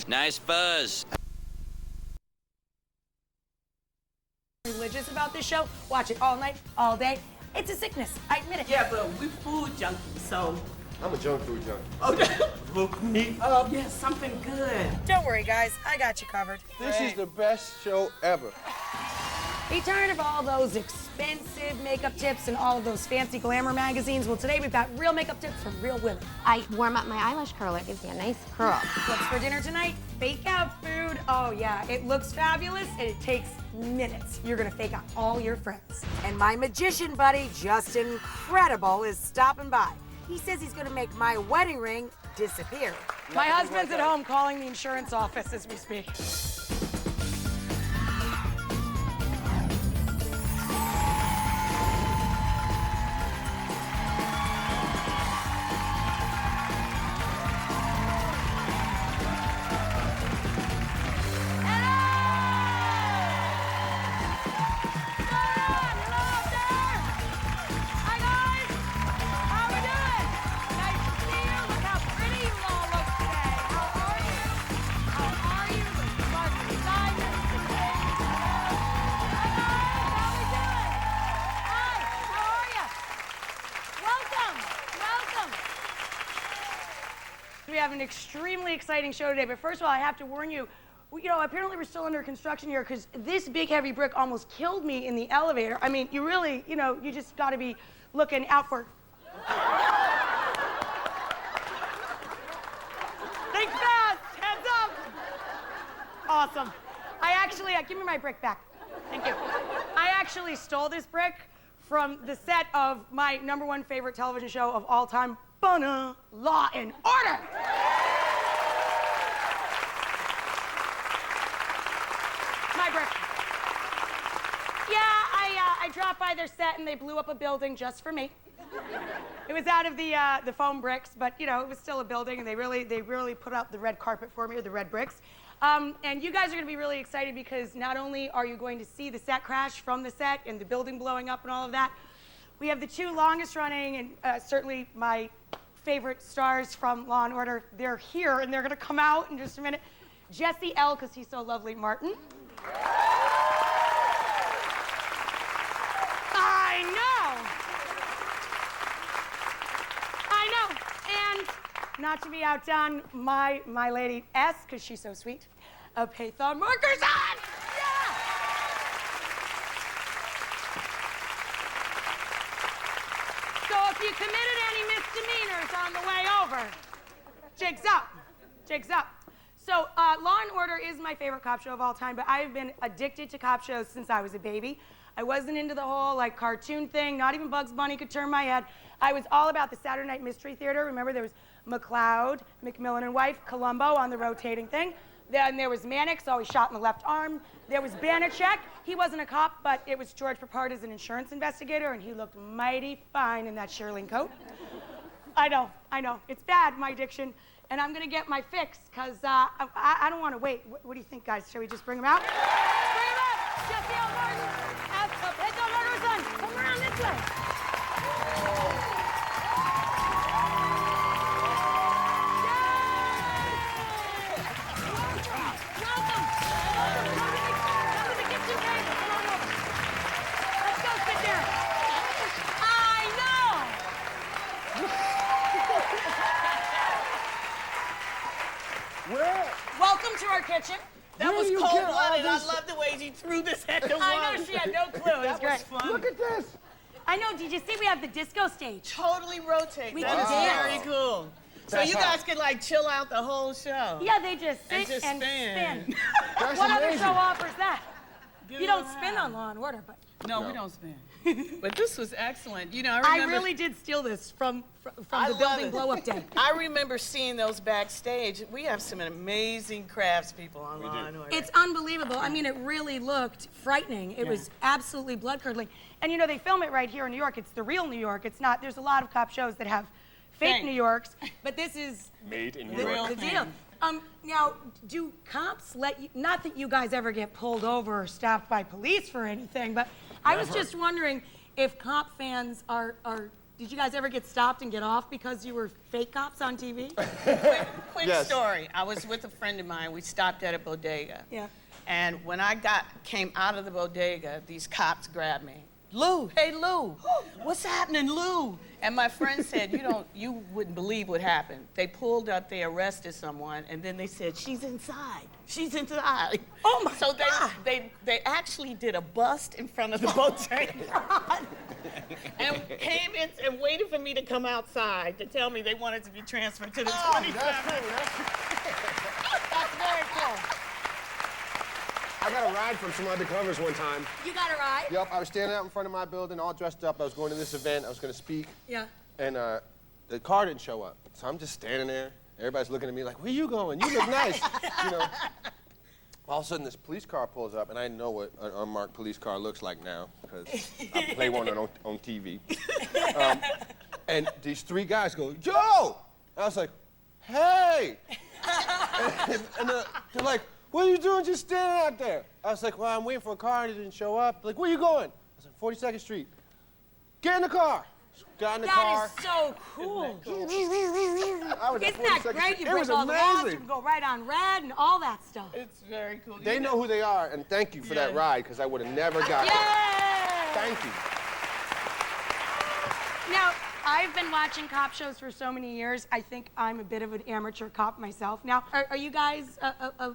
Nice buzz. Religious about this show. Watch it all night, all day. It's a sickness. I admit it. Yeah, but we food junkies, so. I'm a junk food junkie. Oh, hook me up. Yeah, something good. Don't worry, guys. I got you covered. This is the best show ever. Are you tired of all those expensive makeup tips and all of those fancy glamour magazines? Well, today we've got real makeup tips from real women. I warm up my eyelash curler. It gives me a nice curl. What's for dinner tonight? Fake out food. Oh, yeah. It looks fabulous, and it takes minutes. You're going to fake out all your friends. And my magician buddy, Just Incredible, is stopping by. He says he's going to make my wedding ring disappear. My husband's at home calling the insurance office as we speak. We have an extremely exciting show today, but first of all, I have to warn you, apparently we're still under construction here because this big heavy brick almost killed me in the elevator. I mean, you really, you just got to be looking out for. Think fast, heads up. Awesome. Give me my brick back. Thank you. I actually stole this brick from the set of my #1 favorite television show of all time, Law and Order. My brick. Yeah, I dropped by their set and they blew up a building just for me. It was out of the foam bricks, but it was still a building, and they really put out the red carpet for me, or the red bricks. And you guys are going to be really excited because not only are you going to see the set crash from the set and the building blowing up and all of that, we have the two longest running and certainly my favorite stars from Law and Order. They're here and they're going to come out in just a minute. Jessi L, because he's so lovely, Martin. I know. And not to be outdone, my lady S, because she's so sweet. A Python marker's on! Yeah! So if you committed any misdemeanors on the way over, jig's up. Jig's up. So Law and Order is my favorite cop show of all time, but I've been addicted to cop shows since I was a baby. I wasn't into the whole cartoon thing. Not even Bugs Bunny could turn my head. I was all about the Saturday Night Mystery Theater. Remember, there was McCloud, McMillan and Wife, Columbo on the rotating thing. Then there was Mannix, always shot in the left arm. There was Banachek. He wasn't a cop, but it was George Papard as an insurance investigator, and he looked mighty fine in that shearling coat. I know. It's bad, my addiction. And I'm going to get my fix, because I don't want to wait. What do you think, guys? Shall we just bring him out? Bring him out! Jessi L. Martin! Python Marker's on! Come around this way! Welcome! Come to the kitchen table. Come on over. Let's go sit there. I know! Where? Welcome to our kitchen. That Where was do you cold get all blooded. I this- love the way she threw this at the wall. I know, she had no clue. It was That great. was fun. Look at this. I know, did you see we have the disco stage? Totally rotate. We That can is dance. very cool. So That's you guys could chill out the whole show. Yeah, they just sit And just and spin. spin. That's What other amazing. show offers that? Get You don't around. spin on Law and Order, but No, we don't spin. But this was excellent. I I remember. really did steal this from I the love building it. blow-up day. I remember seeing those backstage. We have some amazing craftspeople on Law and Order. It's unbelievable. I mean, it really looked frightening. It was absolutely blood-curdling. And they film it right here in New York. It's the real New York. It's not, there's a lot of cop shows that have fake Thanks. New Yorks, but this is Made in New The York. real the thing. deal. Now, do cops let you, not that you guys ever get pulled over or stopped by police for anything, but I was just wondering if cop fans are Did you guys ever get stopped and get off because you were fake cops on TV? Quick Yes. story. I was with a friend of mine. We stopped at a bodega. Yeah. And when I came out of the bodega, these cops grabbed me. Lou, hey Lou, what's happening, Lou? And my friend said, you wouldn't believe what happened. They pulled up, they arrested someone, and then they said, she's inside. She's inside. Oh my So God. they actually did a bust in front of the bodega. And came in and waited for me to come outside to tell me they wanted to be transferred to the 27th. That's very cool. I got a ride from some undercovers one time. You got a ride? Yep, I was standing out in front of my building, all dressed up. I was going to this event. I was going to speak. Yeah. And the car didn't show up. So I'm just standing there. Everybody's looking at me like, where you going? You look nice. All of a sudden, this police car pulls up, and I know what an unmarked police car looks like now, because I play one on TV. And these three guys go, Joe! And I was like, hey! and they're like, what are you doing just standing out there? I was like, well, I'm waiting for a car, and it didn't show up. Like, where you going? I was like, 42nd Street. Get in the car. Got in the car. That is so cool. I was at Isn't that 42nd great? Street. You It break was all the laws, amazing. you go right on red and all that stuff. It's very cool. They know who they are, and thank you for that Yeah. ride, because I would have never got Yay! it. Thank you. Now, I've been watching cop shows for so many years. I think I'm a bit of an amateur cop myself. Now, are you guys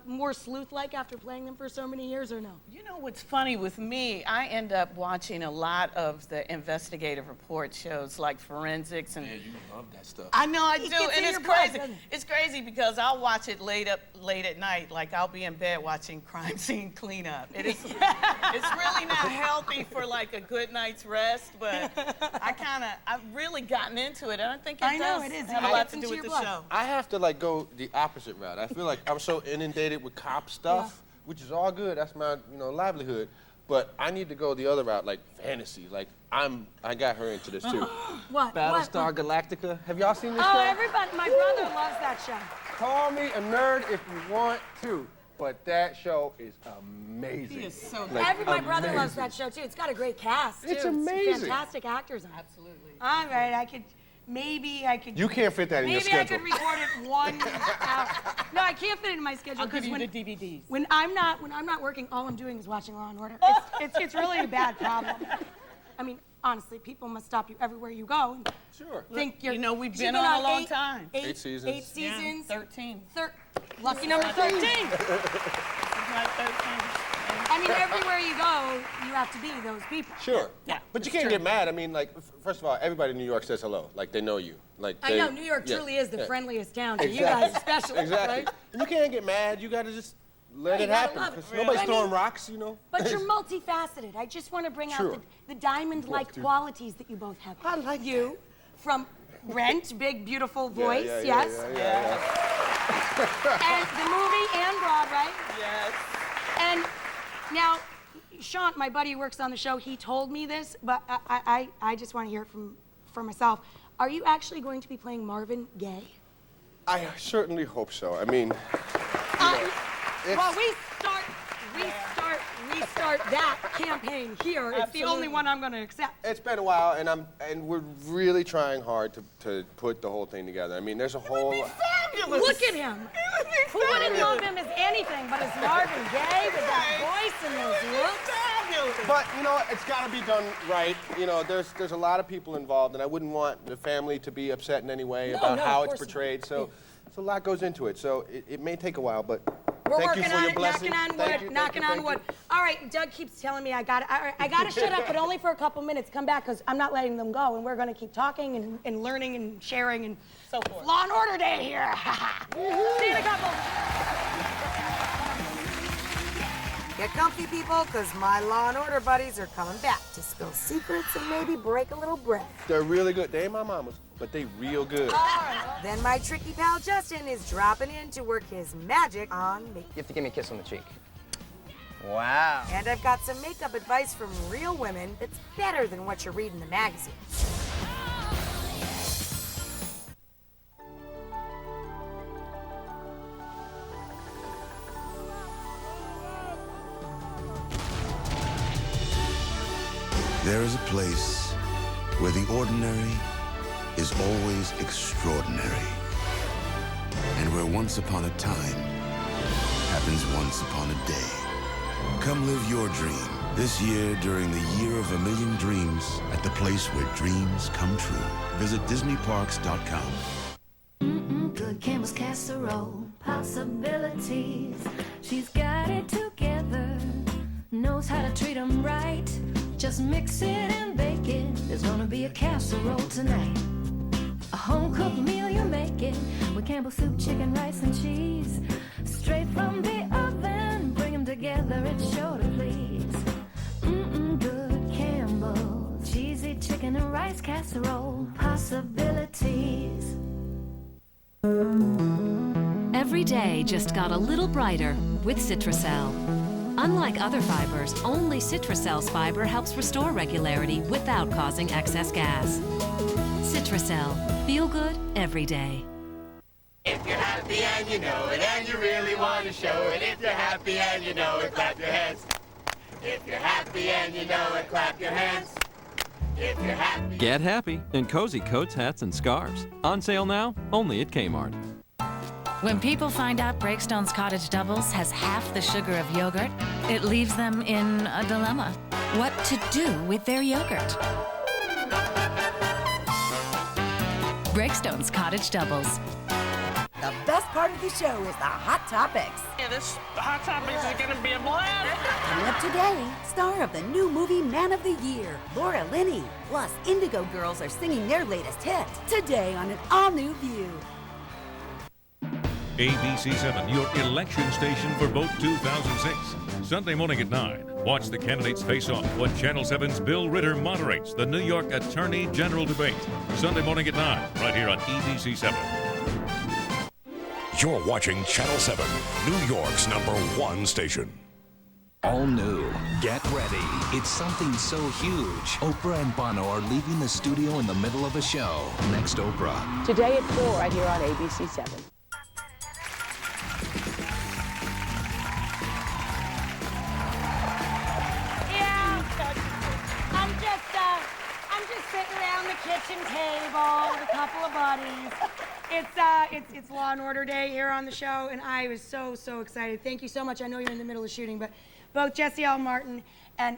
more sleuth-like after playing them for so many years, or no? You know what's funny with me? I end up watching a lot of the investigative report shows like forensics and. You love that stuff. I know I do, gets in and it's your blood, crazy. doesn't it? It's crazy because I'll watch it late at night. Like I'll be in bed watching crime scene cleanup. It's really not healthy for like a good night's rest, but I've really gotten into it, and I think I it know, does it is. have It a lot gets to into do with your the blood. show. I have to like go the opposite route. I feel like I'm so inundated with cop stuff, which is all good. That's my livelihood. But I need to go the other route, like fantasy. Like I got her into this too. What? Battlestar Galactica. Have y'all seen this Oh, show? everybody, my brother loves that show. Call me a nerd if you want to, but that show is amazing. He is so good. Like, My brother loves amazing. that show, too. It's got a great cast, too. It's amazing. Fantastic actors on it. Absolutely. All right, maybe I could. You can't fit that in your Maybe I schedule. could record it 1 hour. No, I can't fit it in my schedule I'll give because you the DVDs. when I'm not working, all I'm doing is watching Law and Order. It's really a bad problem. I mean, honestly, people must stop you everywhere you go and Sure. think you're. You know, we've she's been on a long time. 8 seasons. 8 seasons. 13. Lucky number 13. This is my 13. I mean, everywhere you go, you have to be those people. Sure. Yeah, But you it's can't true. get mad. I mean, like, first of all, everybody in New York says hello. Like, they know you. Like, I know, New York truly is the friendliest town to you guys, especially. Exactly. Right? And you can't get mad. You got to just let You it gotta happen. love it. 'Cause Really. nobody's I throwing mean- rocks, But you're multifaceted. I just want to bring Sure. out the diamond-like qualities that you both have. I like you from Rent, big, beautiful voice, yes. And the movie and Broadway. Yes. And now, Sean, my buddy who works on the show, he told me this, but I just want to hear it for myself. Are you actually going to be playing Marvin Gaye? I certainly hope so. I mean, Well, we start that campaign here. It's the only one I'm going to accept. it's been a while, and we're really trying hard to put the whole thing together. I mean, there's a whole. Fabulous. Look at him. Who wouldn't love him as anything but as Marvin Gaye with that voice and those looks? Fabulous. But you know, it's got to be done right. You know, there's a lot of people involved, and I wouldn't want the family to be upset in any way about no, how of it's course not. portrayed. So a lot goes into it. So it may take a while, but We're thank working you for on your it, blessing. knocking on Thank wood, you, knocking thank on you, wood. thank All right, Doug keeps telling me I got to shut up, but only for a couple minutes. Come back, because I'm not letting them go, and we're going to keep talking and learning and sharing and So forth. Law and Order Day here. See you in a couple. Get comfy, people, because my Law and Order buddies are coming back to spill secrets and maybe break a little bread. They're really good. They ain't my mamas, but they real good. Then my tricky pal Justin is dropping in to work his magic on me. You have to give me a kiss on the cheek. Wow. And I've got some makeup advice from real women that's better than what you read in the magazines. There is a place where the ordinary is always extraordinary. And where once upon a time happens once upon a day. Come live your dream this year during the Year of a Million Dreams at the place where dreams come true. Visit DisneyParks.com. Good Campbell's casserole, possibilities. She's got it together, knows how to treat 'em right. Just mix it and bake it. There's gonna be a casserole tonight. A home-cooked meal you're making with Campbell's soup, chicken, rice, and cheese. Straight from the oven, bring 'em together, it's sure to please. Good Campbell's cheesy chicken and rice casserole, possibilities. Every day just got a little brighter with Citracel. Unlike other fibers, only Citracel's fiber helps restore regularity without causing excess gas. Citracel. Feel good every day. If you're happy and you know it and you really want to show it, if you're happy and you know it, clap your hands. If you're happy and you know it, clap your hands. If you're happy. Get happy in cozy coats, hats, and scarves. On sale now, only at Kmart. When people find out Breakstone's Cottage Doubles has half the sugar of yogurt, it leaves them in a dilemma. What to do with their yogurt? Breakstone's Cottage Doubles. The best part of the show is the Hot Topics. Yeah, this Hot Topics is gonna be a blast. Coming up today, star of the new movie Man of the Year, Laura Linney. Plus, Indigo Girls are singing their latest hit today on an all-new View. ABC7, your election station for vote 2006. Sunday morning at 9. Watch the candidates face off when Channel 7's Bill Ritter moderates the New York Attorney General debate. Sunday morning at 9, right here on ABC7. You're watching Channel 7, New York's #1 station. All new. Get ready. It's something so huge. Oprah and Bono are leaving the studio in the middle of a show. Next Oprah. Today at 4 right here on ABC7. I'm just sitting around the kitchen table with a couple of buddies. It's Law and Order Day here on the show, and I was so excited. Thank you so much. I know you're in the middle of shooting, but both Jessi L. Martin and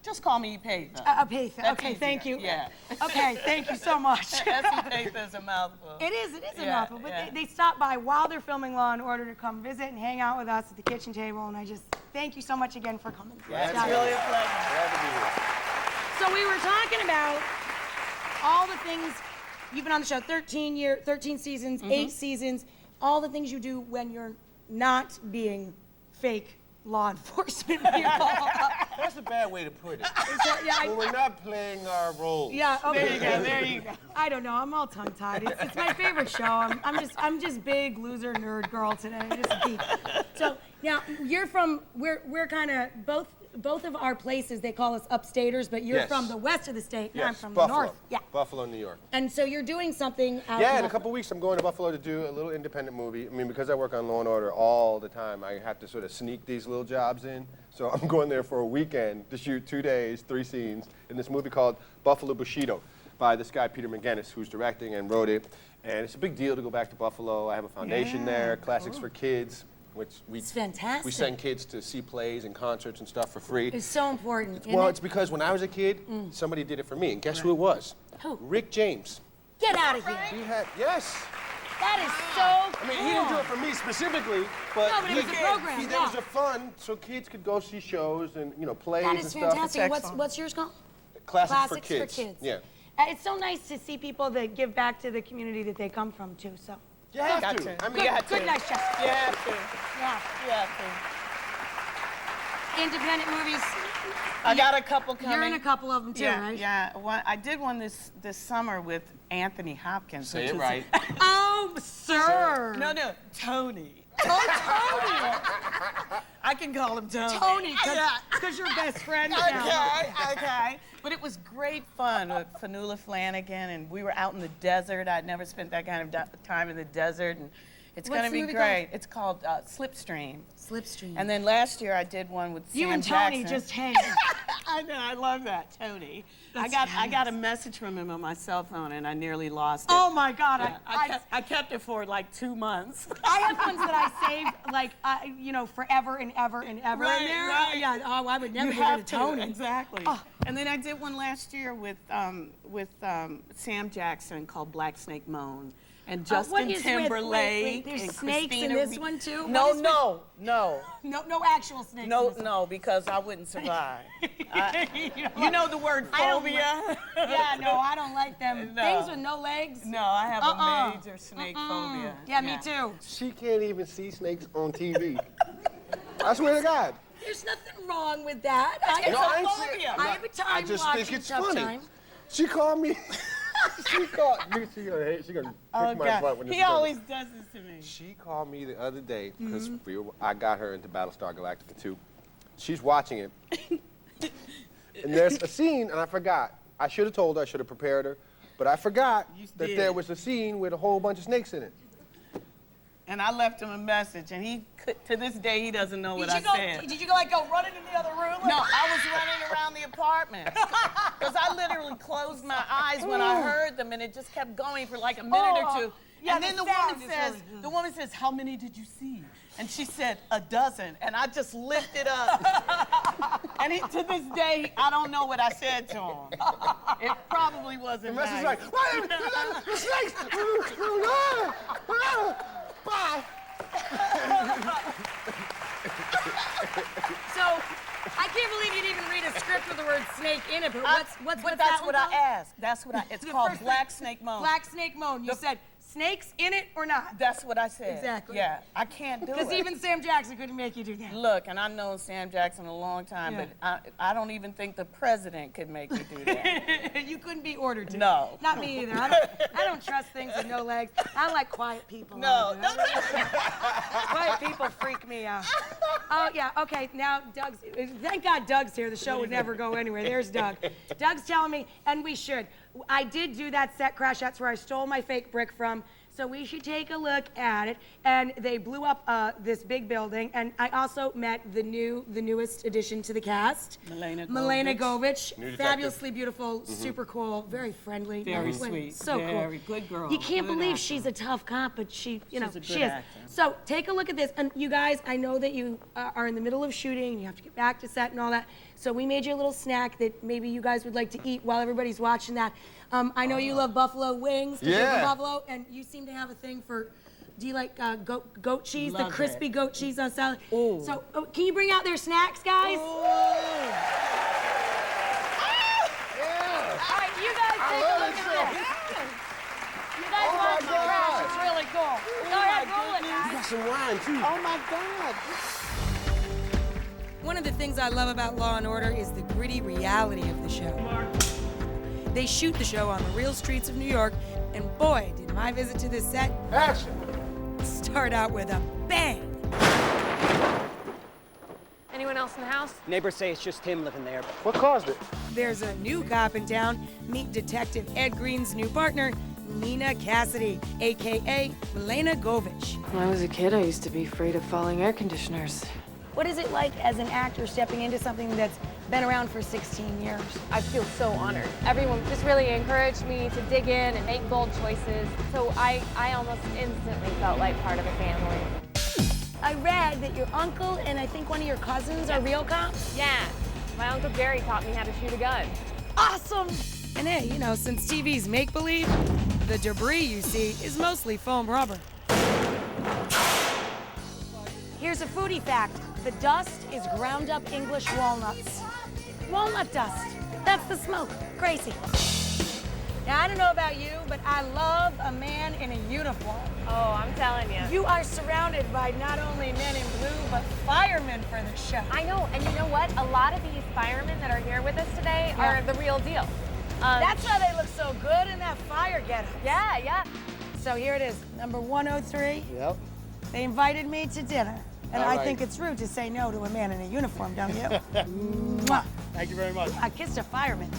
Just call me Patha. Patha. Okay, thank you. Yeah. Okay, thank you so much. Patha is a mouthful. It is a mouthful, but they stopped by while they're filming Law and Order to come visit and hang out with us at the kitchen table, and I just thank you so much again for coming. Yeah, it's really a pleasure. Glad to be here. So we were talking about all the things you've been on the show, 13 seasons, 8 seasons, all the things you do when you're not being fake law enforcement people. That's a bad way to put it. Yeah, when we're not playing our roles. Yeah, okay. There you go. I don't know, I'm all tongue-tied. It's my favorite show. I'm just big loser nerd girl today. Just geek. So now you're from we're kind of both of our places, they call us upstaters, but you're from the west of the state, and I'm from Buffalo. the north. Yeah. Buffalo, New York. And so you're doing something out in a couple weeks I'm going to Buffalo to do a little independent movie. I mean, because I work on Law and Order all the time, I have to sort of sneak these little jobs in. So I'm going there for a weekend to shoot 2 days, 3 scenes in this movie called Buffalo Bushido by this guy, Peter McGinnis, who's directing and wrote it. And it's a big deal to go back to Buffalo. I have a foundation there, Classics for Kids, which it's fantastic. We send kids to see plays and concerts and stuff for free. It's so important. Well, it's because when I was a kid, somebody did it for me, and guess who it was? Who? Rick James. Get out of here. Yes. That is so I mean, he didn't do it for me specifically, but, no, but it was a program. There was a fun, so kids could go see shows and plays and stuff. That is fantastic. What's yours called? Classics for Kids. Yeah. It's so nice to see people that give back to the community that they come from too. So. You have to. I mean, good night, Jess. You have to. Yeah. You have to. Independent movies. I got a couple coming. You're in a couple of them too, right? Yeah. I did one this summer with Anthony Hopkins. Say it right. Oh, sir. No, Tony. Oh, Tony. I can call him Tony. Tony, because you're best friends now. Okay. But it was great fun with Fanula Flanagan, and we were out in the desert. I'd never spent that kind of time in the desert, and it's going to be great. It's called Slipstream. Slipstream. And then last year I did one with you Sam and Tony Jackson. just hang. I know, I love that, Tony. I got a message from him on my cell phone, and I nearly lost it. Oh my God! Yeah, I kept it for like 2 months. I have ones that I saved like you know, forever and ever and ever. Right, in there. right. Yeah. Oh, I would never You give it have to Tony. Exactly. Oh. And then I did one last year with Sam Jackson called Black Snake Moan. And Justin what is Timberlake. wait, there's and snakes Christina in this Ricci. one too? No, What is no. No actual snakes. No, in this no, because I wouldn't survive. one. You know the word I don't phobia? Yeah, no, I don't like them. No. Things with no legs. No, I have a major snake phobia. Yeah, me too. She can't even see snakes on TV. I swear to God. There's nothing wrong with that. No, I ain't saying- phobia. I have a time I just watching think it's Tough funny. Time. She called me. She gonna kick my butt when this He is over. always does this to me. She called me the other day because I got her into Battlestar Galactica 2. She's watching it. And there's a scene, and I forgot. I should have told her, I should have prepared her, but I forgot that there was a scene with a whole bunch of snakes in it. And I left him a message, and he to this day he doesn't know what I said. Did you like go running in the other room? No, I was running around the apartment because I literally closed my eyes when I heard them, and it just kept going for like a minute or two. Yeah, and then the woman says, "How many did you see?" And she said, "A dozen." And I just lifted up. And to this day, I don't know what I said to him. It probably wasn't The message nice. like, the snakes! Bye! So, I can't believe you'd even read a script with the word snake in it, but what's But that that's one what I called? asked. That's what it's The called first Black thing- Snake Moan. Black Snake Moan. You said snakes in it or not? That's what I said. Exactly. Yeah, I can't do it. Because even Sam Jackson couldn't make you do that. Look, and I've known Sam Jackson a long time, but I don't even think the president could make me do that. You couldn't be ordered to. No. Not me either. I don't trust things with no legs. I like quiet people. No. Quiet people freak me out. Oh, yeah, okay, now Doug's, thank God Doug's here. The show would never go anywhere. There's Doug. Doug's telling me, and we should. I did do that set crash. That's where I stole my fake brick from. So we should take a look at it. And they blew up this big building. And I also met the newest addition to the cast. Milena Govich. New detective. Fabulously beautiful, super cool, very friendly. Very nice, sweet. So Very cool. good girl. You can't Good believe actor. she's a tough cop, but she, you know, She's a she good is. actor. So take a look at this. And you guys, I know that you are in the middle of shooting. You have to get back to set and all that. So we made you a little snack that maybe you guys would like to eat while everybody's watching that. I know you love buffalo wings. 'Cause you're from Buffalo, and you seem to have a thing for. Do you like goat cheese? Love the crispy it. goat cheese on salad. Ooh. So can you bring out their snacks, guys? Ooh. All right, you guys take a look at this. You guys watch the crash. It's really cool. Go ahead, roll it, guys. Got some wine, too. Oh, my God. One of the things I love about Law & Order is the gritty reality of the show. They shoot the show on the real streets of New York, and boy, did my visit to this set start out with a bang. Anyone else in the house? Neighbors say it's just him living there. What caused it? There's a new cop in town. Meet Detective Ed Green's new partner, Nina Cassidy, a.k.a. Milena Govich. When I was a kid, I used to be afraid of falling air conditioners. What is it like as an actor stepping into something that's been around for 16 years? I feel so honored. Everyone just really encouraged me to dig in and make bold choices. So I almost instantly felt like part of a family. I read that your uncle and I think one of your cousins are real cops. Yeah, my Uncle Jerry taught me how to shoot a gun. Awesome! And hey, you know, since TV's make-believe, the debris you see is mostly foam rubber. Here's a foodie fact. The dust is ground up English walnuts. Walnut dust. That's the smoke. Crazy. Now, I don't know about you, but I love a man in a uniform. Oh, I'm telling you. You are surrounded by not only men in blue, but firemen for the show. I know, and you know what? A lot of these firemen that are here with us today are the real deal. That's why they look so good in that fire getup. Yeah, yeah. So here it is, number 103. Yep. They invited me to dinner. And All I right. think it's rude to say no to a man in a uniform, don't you? Mwah. Thank you very much. I kissed a fireman.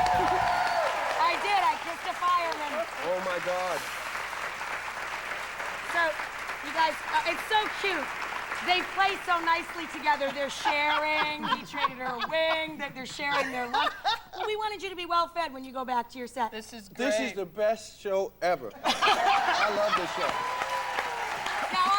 I did, I kissed a fireman. Oh, my God. So, you guys, it's so cute. They play so nicely together. They're sharing. He traded her a wing. They're sharing their lunch. Well, we wanted you to be well fed when you go back to your set. This is great. This is the best show ever. I love this show. Now,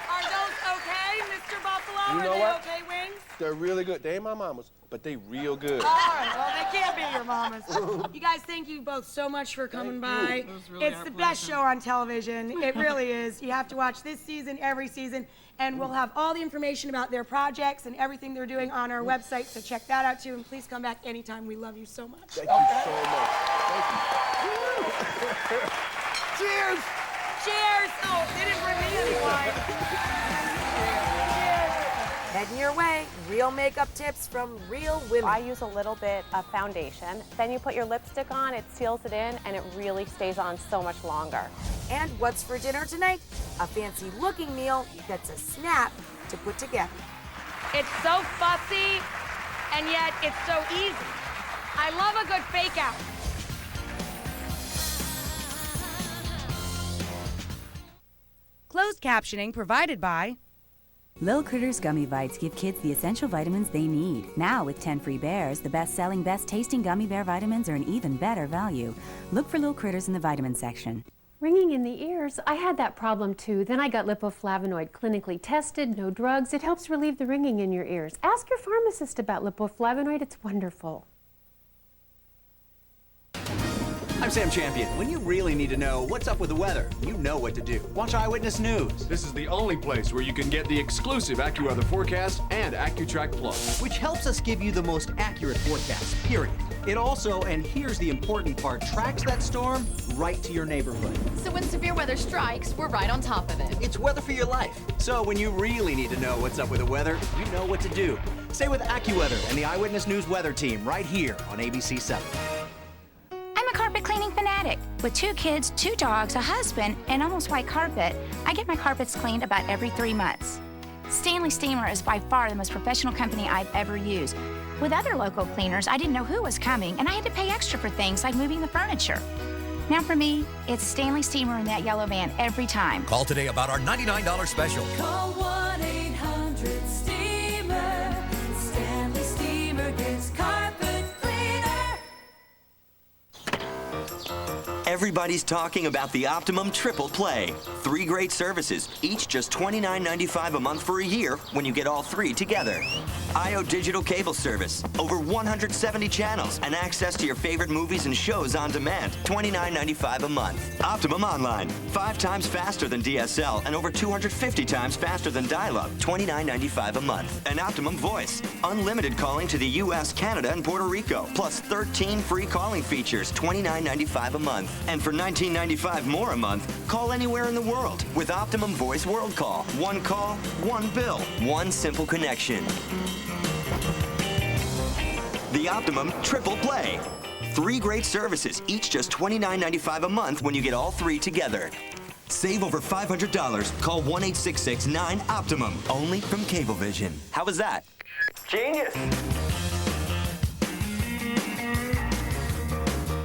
are those okay, Mr. Buffalo? You know are they what? okay wings? They're really good. They ain't my mama's, but they real good. All right, well, they can't be your mamas. You guys, thank you both so much for coming by. Really It's the best show on television. It really is. You have to watch this season, every season, and we'll have all the information about their projects and everything they're doing on our website, so check that out too, and please come back anytime. We love you so much. Thank you so much. Thank you. Cheers! Cheers! Oh, they didn't bring me any wine. Heading your way, real makeup tips from real women. I use a little bit of foundation. Then you put your lipstick on, it seals it in, and it really stays on so much longer. And what's for dinner tonight? A fancy-looking meal that's a snap to put together. It's so fussy, and yet it's so easy. I love a good fake-out. Closed captioning provided by Lil Critters Gummy Bites give kids the essential vitamins they need. Now with 10 free bears, the best-selling, best-tasting gummy bear vitamins are an even better value. Look for Lil Critters in the vitamin section. Ringing in the ears, I had that problem too. Then I got lipoflavonoid clinically tested, no drugs. It helps relieve the ringing in your ears. Ask your pharmacist about lipoflavonoid, it's wonderful. I'm Sam Champion. When you really need to know what's up with the weather, you know what to do. Watch Eyewitness News. This is the only place where you can get the exclusive AccuWeather forecast and AccuTrack Plus, which helps us give you the most accurate forecast, period. It also, and here's the important part, tracks that storm right to your neighborhood. So when severe weather strikes, we're right on top of it. It's weather for your life. So when you really need to know what's up with the weather, you know what to do. Stay with AccuWeather and the Eyewitness News weather team right here on ABC 7. I'm a carpet cleaning fanatic. With 2 kids, 2 dogs, a husband, and almost white carpet, I get my carpets cleaned about every 3 months. Stanley Steamer is by far the most professional company I've ever used. With other local cleaners, I didn't know who was coming, and I had to pay extra for things like moving the furniture. Now for me, it's Stanley Steamer in that yellow van every time. Call today about our $99 special. Call 1-800-STEAMER. Stanley Steamer gets carpet cleaner. Everybody's talking about the Optimum Triple Play. 3 great services, each just $29.95 a month for a year when you get all 3 together. IO Digital Cable Service, over 170 channels and access to your favorite movies and shows on demand, $29.95 a month. Optimum Online, 5 times faster than DSL and over 250 times faster than dial-up, $29.95 a month. And Optimum Voice, unlimited calling to the US, Canada, and Puerto Rico, plus 13 free calling features, $29.95 a month. And for $19.95 more a month, call anywhere in the world with Optimum Voice World Call. 1 call, 1 bill, 1 simple connection. The Optimum Triple Play. 3 great services, each just $29.95 a month when you get all 3 together. Save over $500. Call 1-866-9-OPTIMUM. Only from Cablevision. How was that? Genius!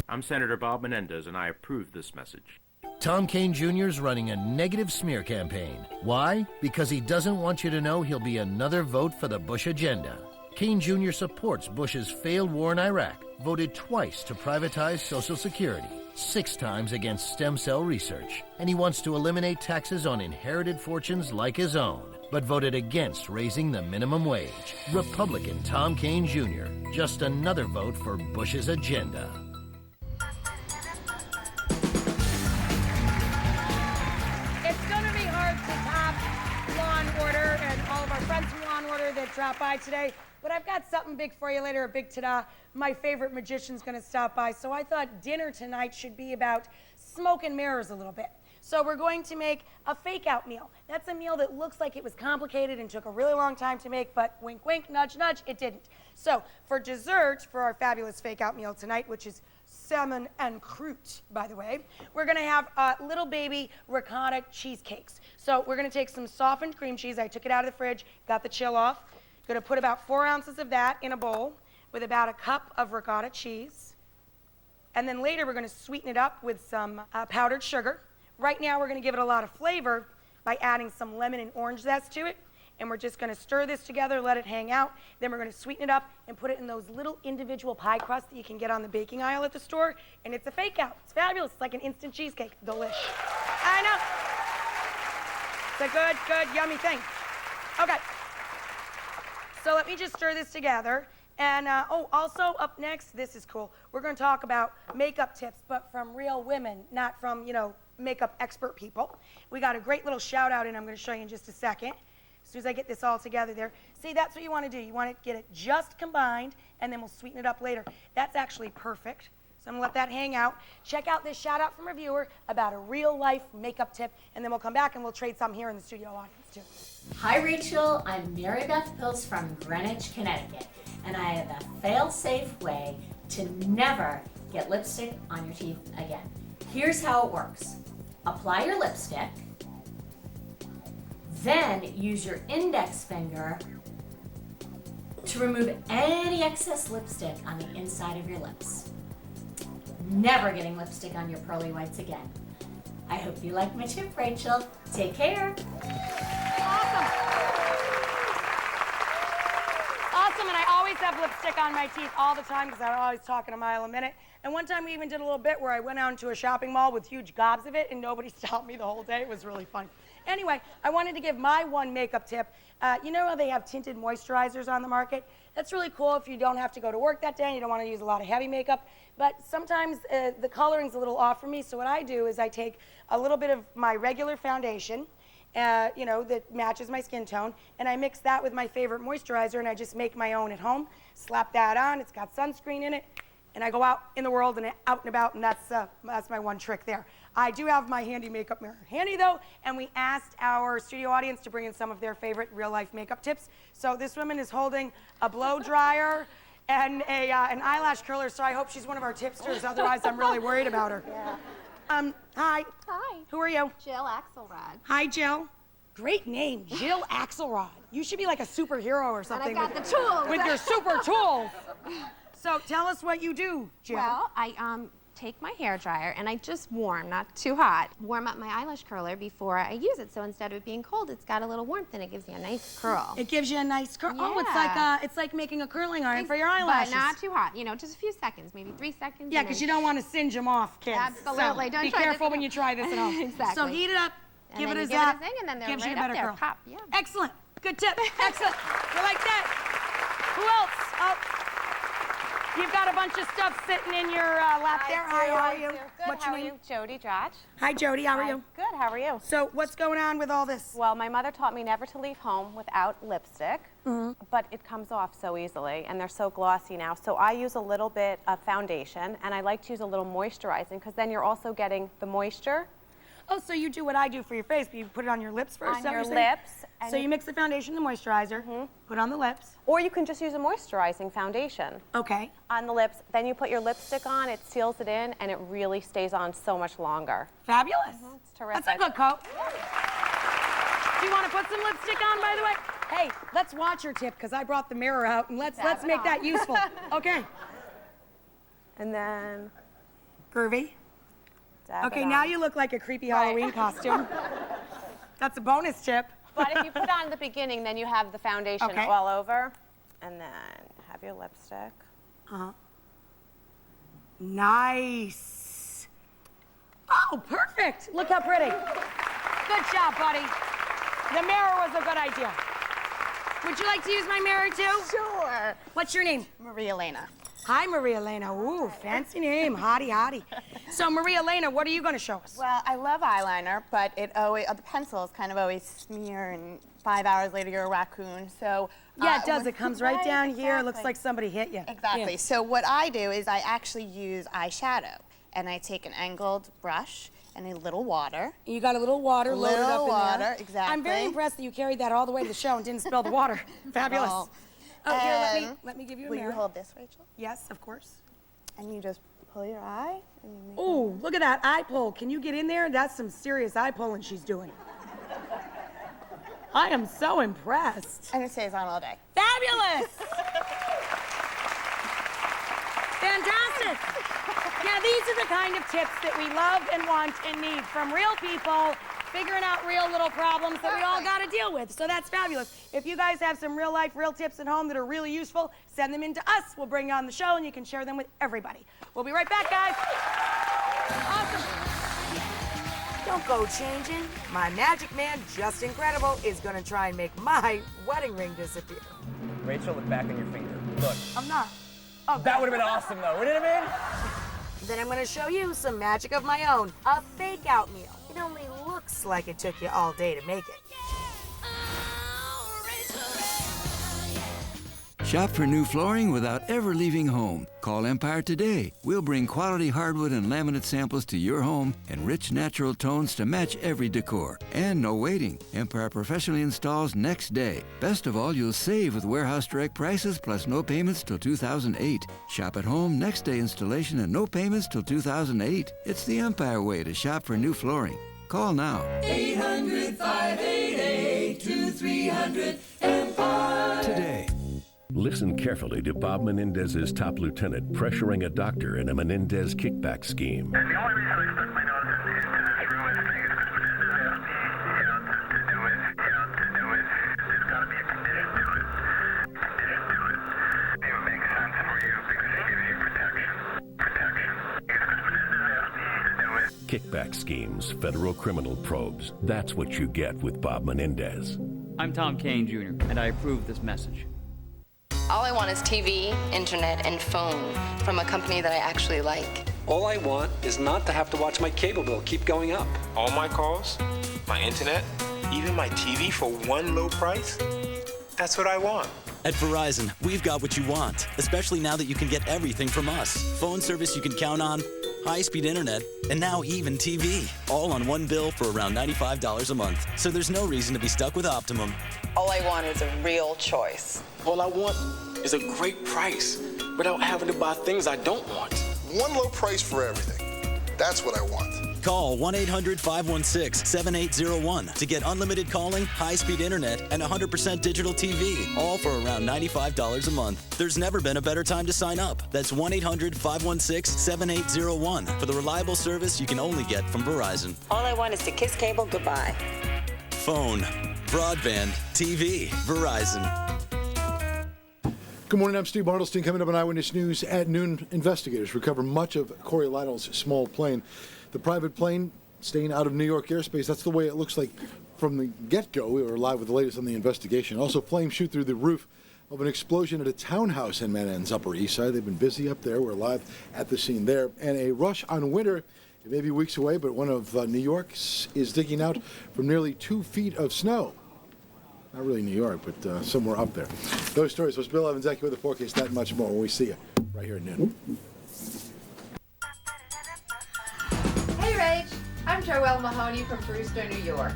I'm Senator Bob Menendez, and I approve this message. Tom Kean Jr. is running a negative smear campaign. Why? Because he doesn't want you to know he'll be another vote for the Bush agenda. Kean Jr. supports Bush's failed war in Iraq, voted twice to privatize Social Security, 6 times against stem cell research, and he wants to eliminate taxes on inherited fortunes like his own, but voted against raising the minimum wage. Republican Tom Kean Jr., just another vote for Bush's agenda. It's going to be hard to top Law & Order and all of our friends from Law & Order that dropped by today, but I've got something big for you later, a big ta-da. My favorite magician's going to stop by, so I thought dinner tonight should be about smoke and mirrors a little bit. So we're going to make a fake-out meal. That's a meal that looks like it was complicated and took a really long time to make, but wink, wink, nudge, nudge, it didn't. So for dessert, for our fabulous fake-out meal tonight, which is salmon and croute, by the way, we're gonna have little baby ricotta cheesecakes. So we're gonna take some softened cream cheese. I took it out of the fridge, got the chill off. Gonna put about 4 ounces of that in a bowl with about a cup of ricotta cheese. And then later we're gonna sweeten it up with some powdered sugar. Right now we're gonna give it a lot of flavor by adding some lemon and orange zest to it. and we're just gonna stir this together, let it hang out. Then we're gonna sweeten it up and put it in those little individual pie crusts that you can get on the baking aisle at the store, and it's a fake out. It's fabulous. It's like an instant cheesecake. Delish. I know. It's a good, good, yummy thing. Okay. So let me just stir this together. And, also up next, this is cool. We're going to talk about makeup tips, but from real women, not from, makeup expert people. We got a great little shout out, and I'm going to show you in just a second. As soon as I get this all together there. See, that's what you want to do. You want to get it just combined, and then we'll sweeten it up later. That's actually perfect. So I'm going to let that hang out. Check out this shout out from a viewer about a real life makeup tip, and then we'll come back and we'll trade some here in the studio audience, too. Hi, Rachel. I'm Mary Beth Pills from Greenwich, Connecticut. And I have a fail-safe way to never get lipstick on your teeth again. Here's how it works. Apply your lipstick, then use your index finger to remove any excess lipstick on the inside of your lips. Never getting lipstick on your pearly whites again. I hope you like my tip, Rachel. Take care. Awesome, and I always have lipstick on my teeth all the time because I'm always talking a mile a minute. And one time we even did a little bit where I went out into a shopping mall with huge gobs of it and nobody stopped me the whole day. It was really fun. Anyway, I wanted to give my one makeup tip. You know how they have tinted moisturizers on the market? That's really cool if you don't have to go to work that day and you don't want to use a lot of heavy makeup. But sometimes the coloring's a little off for me, so what I do is I take a little bit of my regular foundation, that matches my skin tone, and I mix that with my favorite moisturizer, and I just make my own at home, slap that on, it's got sunscreen in it, and I go out in the world and out and about, and that's my one trick there. I do have my handy makeup mirror handy, though, and we asked our studio audience to bring in some of their favorite real-life makeup tips. So this woman is holding a blow dryer and an eyelash curler, so I hope she's one of our tipsters, otherwise I'm really worried about her. Yeah. Hi. Hi. Who are you? Jill Axelrod. Hi, Jill. Great name, Jill Axelrod. You should be like a superhero or something. And I got the tools. With your super tools. So tell us what you do, Jill. Well, I take my hair dryer and I just warm, not too hot, warm up my eyelash curler before I use it. So instead of it being cold, it's got a little warmth and it gives you a nice curl. It gives you a nice curl. Yeah. Oh, it's like making a curling iron for your eyelashes. But not too hot. Just a few seconds, maybe 3 seconds. Yeah, because you don't want to singe them off, kids. Absolutely. So don't be try careful this when you try this at home. Exactly. So heat it up. And give then it a you zap. Give it a zing, and then they're gives right you a better up there. curl. Pop. Yeah. Excellent. Good tip. Excellent. We like that. Who else? Oh, you've got a bunch of stuff sitting in your lap there. Hi, how are you? Good. What's How your are name? you? Jody Dratch. Hi, Jody. How are you? Good. How are you? So what's going on with all this? Well, my mother taught me never to leave home without lipstick, but it comes off so easily, and they're so glossy now. So I use a little bit of foundation, and I like to use a little moisturizing, because then you're also getting the moisture. Oh, so you do what I do for your face, but you put it on your lips first? On your lips. So you mix the foundation and the moisturizer, put on the lips. Or you can just use a moisturizing foundation. Okay. On the lips. Then you put your lipstick on, it seals it in, and it really stays on so much longer. Fabulous. It's terrific. That's a good coat. Do you want to put some lipstick on, by the way? Hey, let's watch your tip, because I brought the mirror out, and let's make that useful. Okay. And then... Groovy. Okay, on. now you look like a creepy Halloween costume. That's a bonus tip. But if you put on the beginning, then you have the foundation all over, and then have your lipstick. Nice. Oh, perfect. Look how pretty. Good job, buddy. The mirror was a good idea. Would you like to use my mirror too? Sure. What's your name? Maria Elena. Hi, Maria Elena. Ooh, fancy name. Hottie, hottie. So, Maria Elena, what are you going to show us? Well, I love eyeliner, but the pencils kind of always smear, and 5 hours later you're a raccoon. So yeah, it does. It comes right down here. It looks like somebody hit you. Exactly. Yeah. So what I do is I actually use eyeshadow, and I take an angled brush and a little water. You got a little water loaded up in there. Exactly. I'm very impressed that you carried that all the way to the show and didn't spill the water. Fabulous. No. Oh, here, let me give you a mirror. Will you hold this, Rachel? Yes, of course. And you just pull your eye. And you make Ooh, look at that eye pull. Can you get in there? That's some serious eye pulling she's doing. I am so impressed. And it stays on all day. Fabulous! Fantastic! Yeah, these are the kind of tips that we love and want and need from real people figuring out real little problems that we all got to deal with. So that's fabulous. If you guys have some real life, real tips at home that are really useful, send them in to us. We'll bring you on the show and you can share them with everybody. We'll be right back, guys. Awesome. Don't go changing. My magic man, Just Incredible, is gonna try and make my wedding ring disappear. Rachel, look back on your finger. Look. I'm not. Oh, that would have been awesome, though, wouldn't it have been? Then I'm gonna show you some magic of my own. A fake out meal. It only looks like it took you all day to make it. Shop for new flooring without ever leaving home. Call Empire today. We'll bring quality hardwood and laminate samples to your home and rich natural tones to match every decor. And no waiting. Empire professionally installs next day. Best of all, you'll save with warehouse direct prices plus no payments till 2008. Shop at home, next day installation, and no payments till 2008. It's the Empire way to shop for new flooring. Call now. 800-588-2300 Empire. Today. Listen carefully to Bob Menendez's top lieutenant pressuring a doctor in a Menendez kickback scheme. And the only reason I stuck my nose into this ruined thing is because Menendez asked me, to do it. There's got to be a condition to it. It would make sense for you because it gives you protection. Because Menendez asked me to do it. Kickback schemes, federal criminal probes. That's what you get with Bob Menendez. I'm Tom Kane Jr., and I approve this message. All I want is TV, internet, and phone from a company that I actually like. All I want is not to have to watch my cable bill keep going up. All my calls, my internet, even my TV for one low price? That's what I want. At Verizon, we've got what you want, especially now that you can get everything from us. Phone service you can count on, high-speed internet, and now even TV. All on one bill for around $95 a month. So there's no reason to be stuck with Optimum. All I want is a real choice. All I want is a great price without having to buy things I don't want. One low price for everything. That's what I want. Call 1-800-516-7801 to get unlimited calling, high-speed internet, and 100% digital TV, all for around $95 a month. There's never been a better time to sign up. That's 1-800-516-7801 for the reliable service you can only get from Verizon. All I want is to kiss cable goodbye. Phone, broadband, TV, Verizon. Good morning, I'm Steve Bartlestein. Coming up on Eyewitness News at noon, investigators recover much of Corey Lytle's small plane. The private plane staying out of New York airspace. That's the way it looks like from the get-go. We were live with the latest on the investigation. Also, flames shoot through the roof of an explosion at a townhouse in Manhattan's Upper East Side. They've been busy up there. We're live at the scene there. And a rush on winter. It may be weeks away, but one of New York's is digging out from nearly 2 feet of snow. Not really New York, but somewhere up there. Those stories. Was Bill Evans, with the forecast, that and much more when we see you right here at noon. Hey, Rach. I'm Joelle Mahoney from Brewster, New York.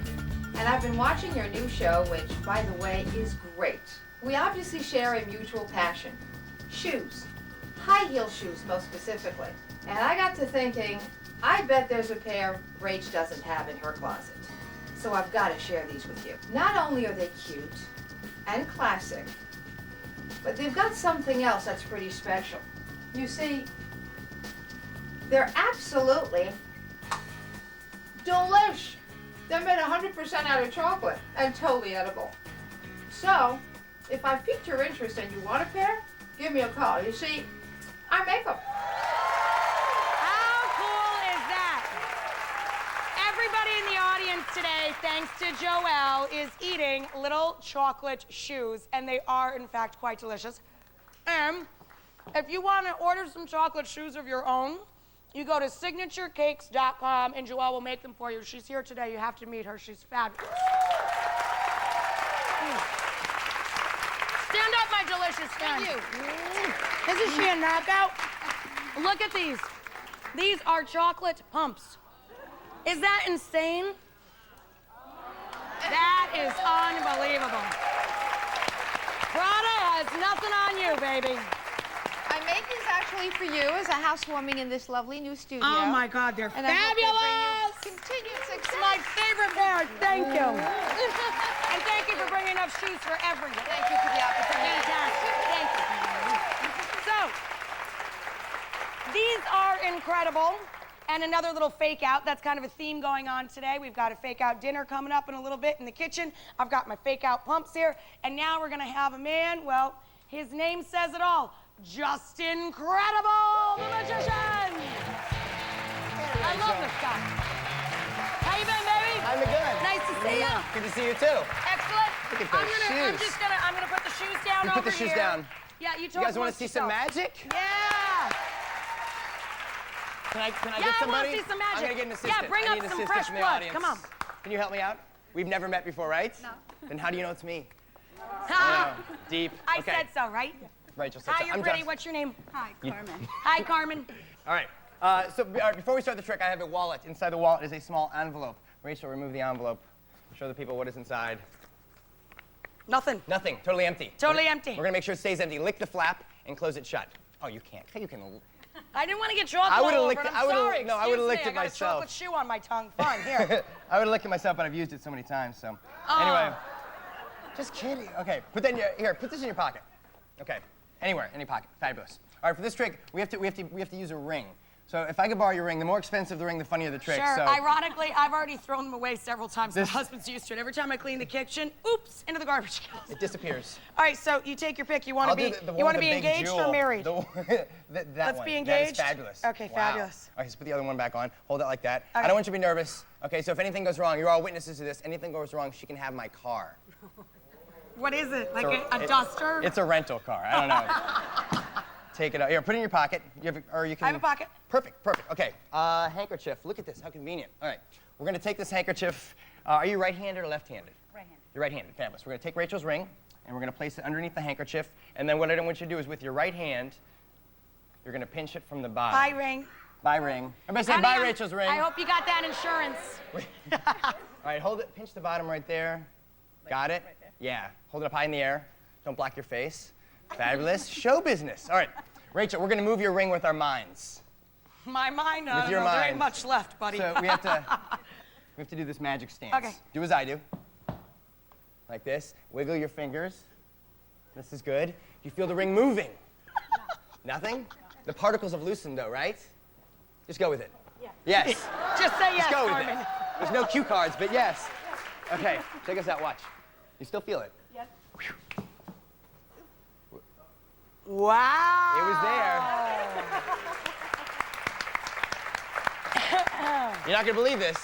And I've been watching your new show, which, by the way, is great. We obviously share a mutual passion. Shoes. High heel shoes, most specifically. And I got to thinking, I bet there's a pair Rach doesn't have in her closet. So I've got to share these with you. Not only are they cute and classic, but they've got something else that's pretty special. You see, they're absolutely delish. They're made 100% out of chocolate and totally edible. So, if I've piqued your interest and you want a pair, give me a call. You see, I make them. Everybody in the audience today, thanks to Joelle, is eating little chocolate shoes, and they are, in fact, quite delicious. And if you want to order some chocolate shoes of your own, you go to signaturecakes.com, and Joelle will make them for you. She's here today. You have to meet her. She's fabulous. Stand up, my delicious friend. Thank you. Isn't she a knockout? Look at these. These are chocolate pumps. Is that insane? That is unbelievable. Prada has nothing on you, baby. I made these actually for you as a housewarming in this lovely new studio. Oh my God, they're and fabulous! Continued success. It's my favorite pair. Thank you. And thank you for bringing enough shoes for everyone. Thank you for the opportunity. Fantastic. Thank you. So, these are incredible. and another little fake out. That's kind of a theme going on today. We've got a fake out dinner coming up in a little bit in the kitchen. I've got my fake out pumps here. And now we're gonna have a man, well, his name says it all. Justin Incredible, the magician. I love this guy. How you been, baby? I'm good. Nice to see you. Good to see you too. Excellent. Look at those shoes. I'm gonna put the shoes down You over put the shoes here. down. Yeah, you guys want to see some magic? Yeah. Can I get somebody? I want to see some magic. I'm gonna get an assistant. Yeah, bring I up need an some assistant fresh from the blood. audience. Come on. Can you help me out? We've never met before, right? No. Then how do you know it's me? Ha! Deep. I Okay. said so, right? Rachel said Hi, so. you're I'm pretty. Jess. What's your name? Hi, Carmen. Hi, Carmen. All right. Before we start the trick, I have a wallet. Inside the wallet is a small envelope. Rachel, remove the envelope. Show the people what is inside. Nothing. Nothing. Totally empty. Totally empty. We're gonna make sure it stays empty. Lick the flap and close it shut. Oh, you can't. You can. I didn't want to get chocolate I would've all over licked it. it- I'm I would've- sorry. no, I would've Excuse licked me, it I got myself. a chocolate shoe on my tongue. Fun. Here. I would have licked it myself, but I've used it so many times. So, anyway, just kidding. Okay, put that in here. Put this in your pocket. Okay, anywhere, any pocket. Fabulous. All right, for this trick, we have to use a ring. So if I could borrow your ring, the more expensive the ring, the funnier the trick. Sure. So Ironically, I've already thrown them away several times. My husband's used to it. Every time I clean the kitchen, oops, into the garbage can. it disappears. All right, so you take your pick. You want to be engaged or married? That Let's one. be That engaged. is fabulous. Okay, Wow. fabulous. Okay, let's put the other one back on. Hold it like that. Okay. I don't want you to be nervous. Okay, so if anything goes wrong, you're all witnesses to this. Anything goes wrong, she can have my car. What is it? Like So a duster? It's a rental car. I don't know. Take it out. Here, put it in your pocket. Or you can. I have a pocket. Perfect, perfect. Okay. Handkerchief. Look at this. How convenient. All right. We're going to take this handkerchief. Are you right-handed or left-handed? Right-handed. You're right-handed. Fabulous. We're going to take Rachel's ring, and we're going to place it underneath the handkerchief. And then what I don't want you to do is with your right hand, you're going to pinch it from the bottom. Bye, ring. Bye, ring. Everybody say Honey, bye, Rachel's ring. I hope you got that insurance. All right, hold it. Pinch the bottom right there. Got it? Right there. Yeah. Hold it up high in the air. Don't block your face. Fabulous. Show business. All right. Rachel, we're going to move your ring with our minds. My mind, With your there ain't mind. much left, buddy. So we have to do this magic stance. Okay. Do as I do. Like this. Wiggle your fingers. This is good. You feel the ring moving. Nothing? The particles have loosened though, right? Just go with it. Yeah. Yes. Just say yes, Just go with Carmen. it. There's no cue cards, but yes. Okay, check us out. Watch. You still feel it? Yes. Wow. It was there. You're not gonna believe this.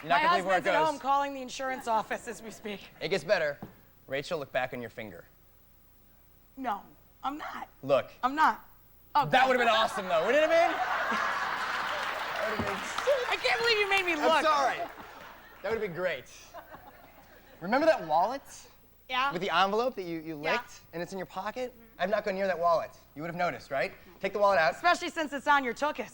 You're not My gonna believe where it husband's at goes. home calling the insurance office as we speak. It gets better. Rachel, look back on your finger. No, I'm not. Look. I'm not. Oh, That would have been awesome, though, wouldn't it have been? I can't believe you made me look. I'm sorry. That would have been great. Remember that wallet? Yeah. With the envelope that you licked, and it's in your pocket? I've not gone near that wallet. You would have noticed, right? Take the wallet out. Especially since it's on your tuchus.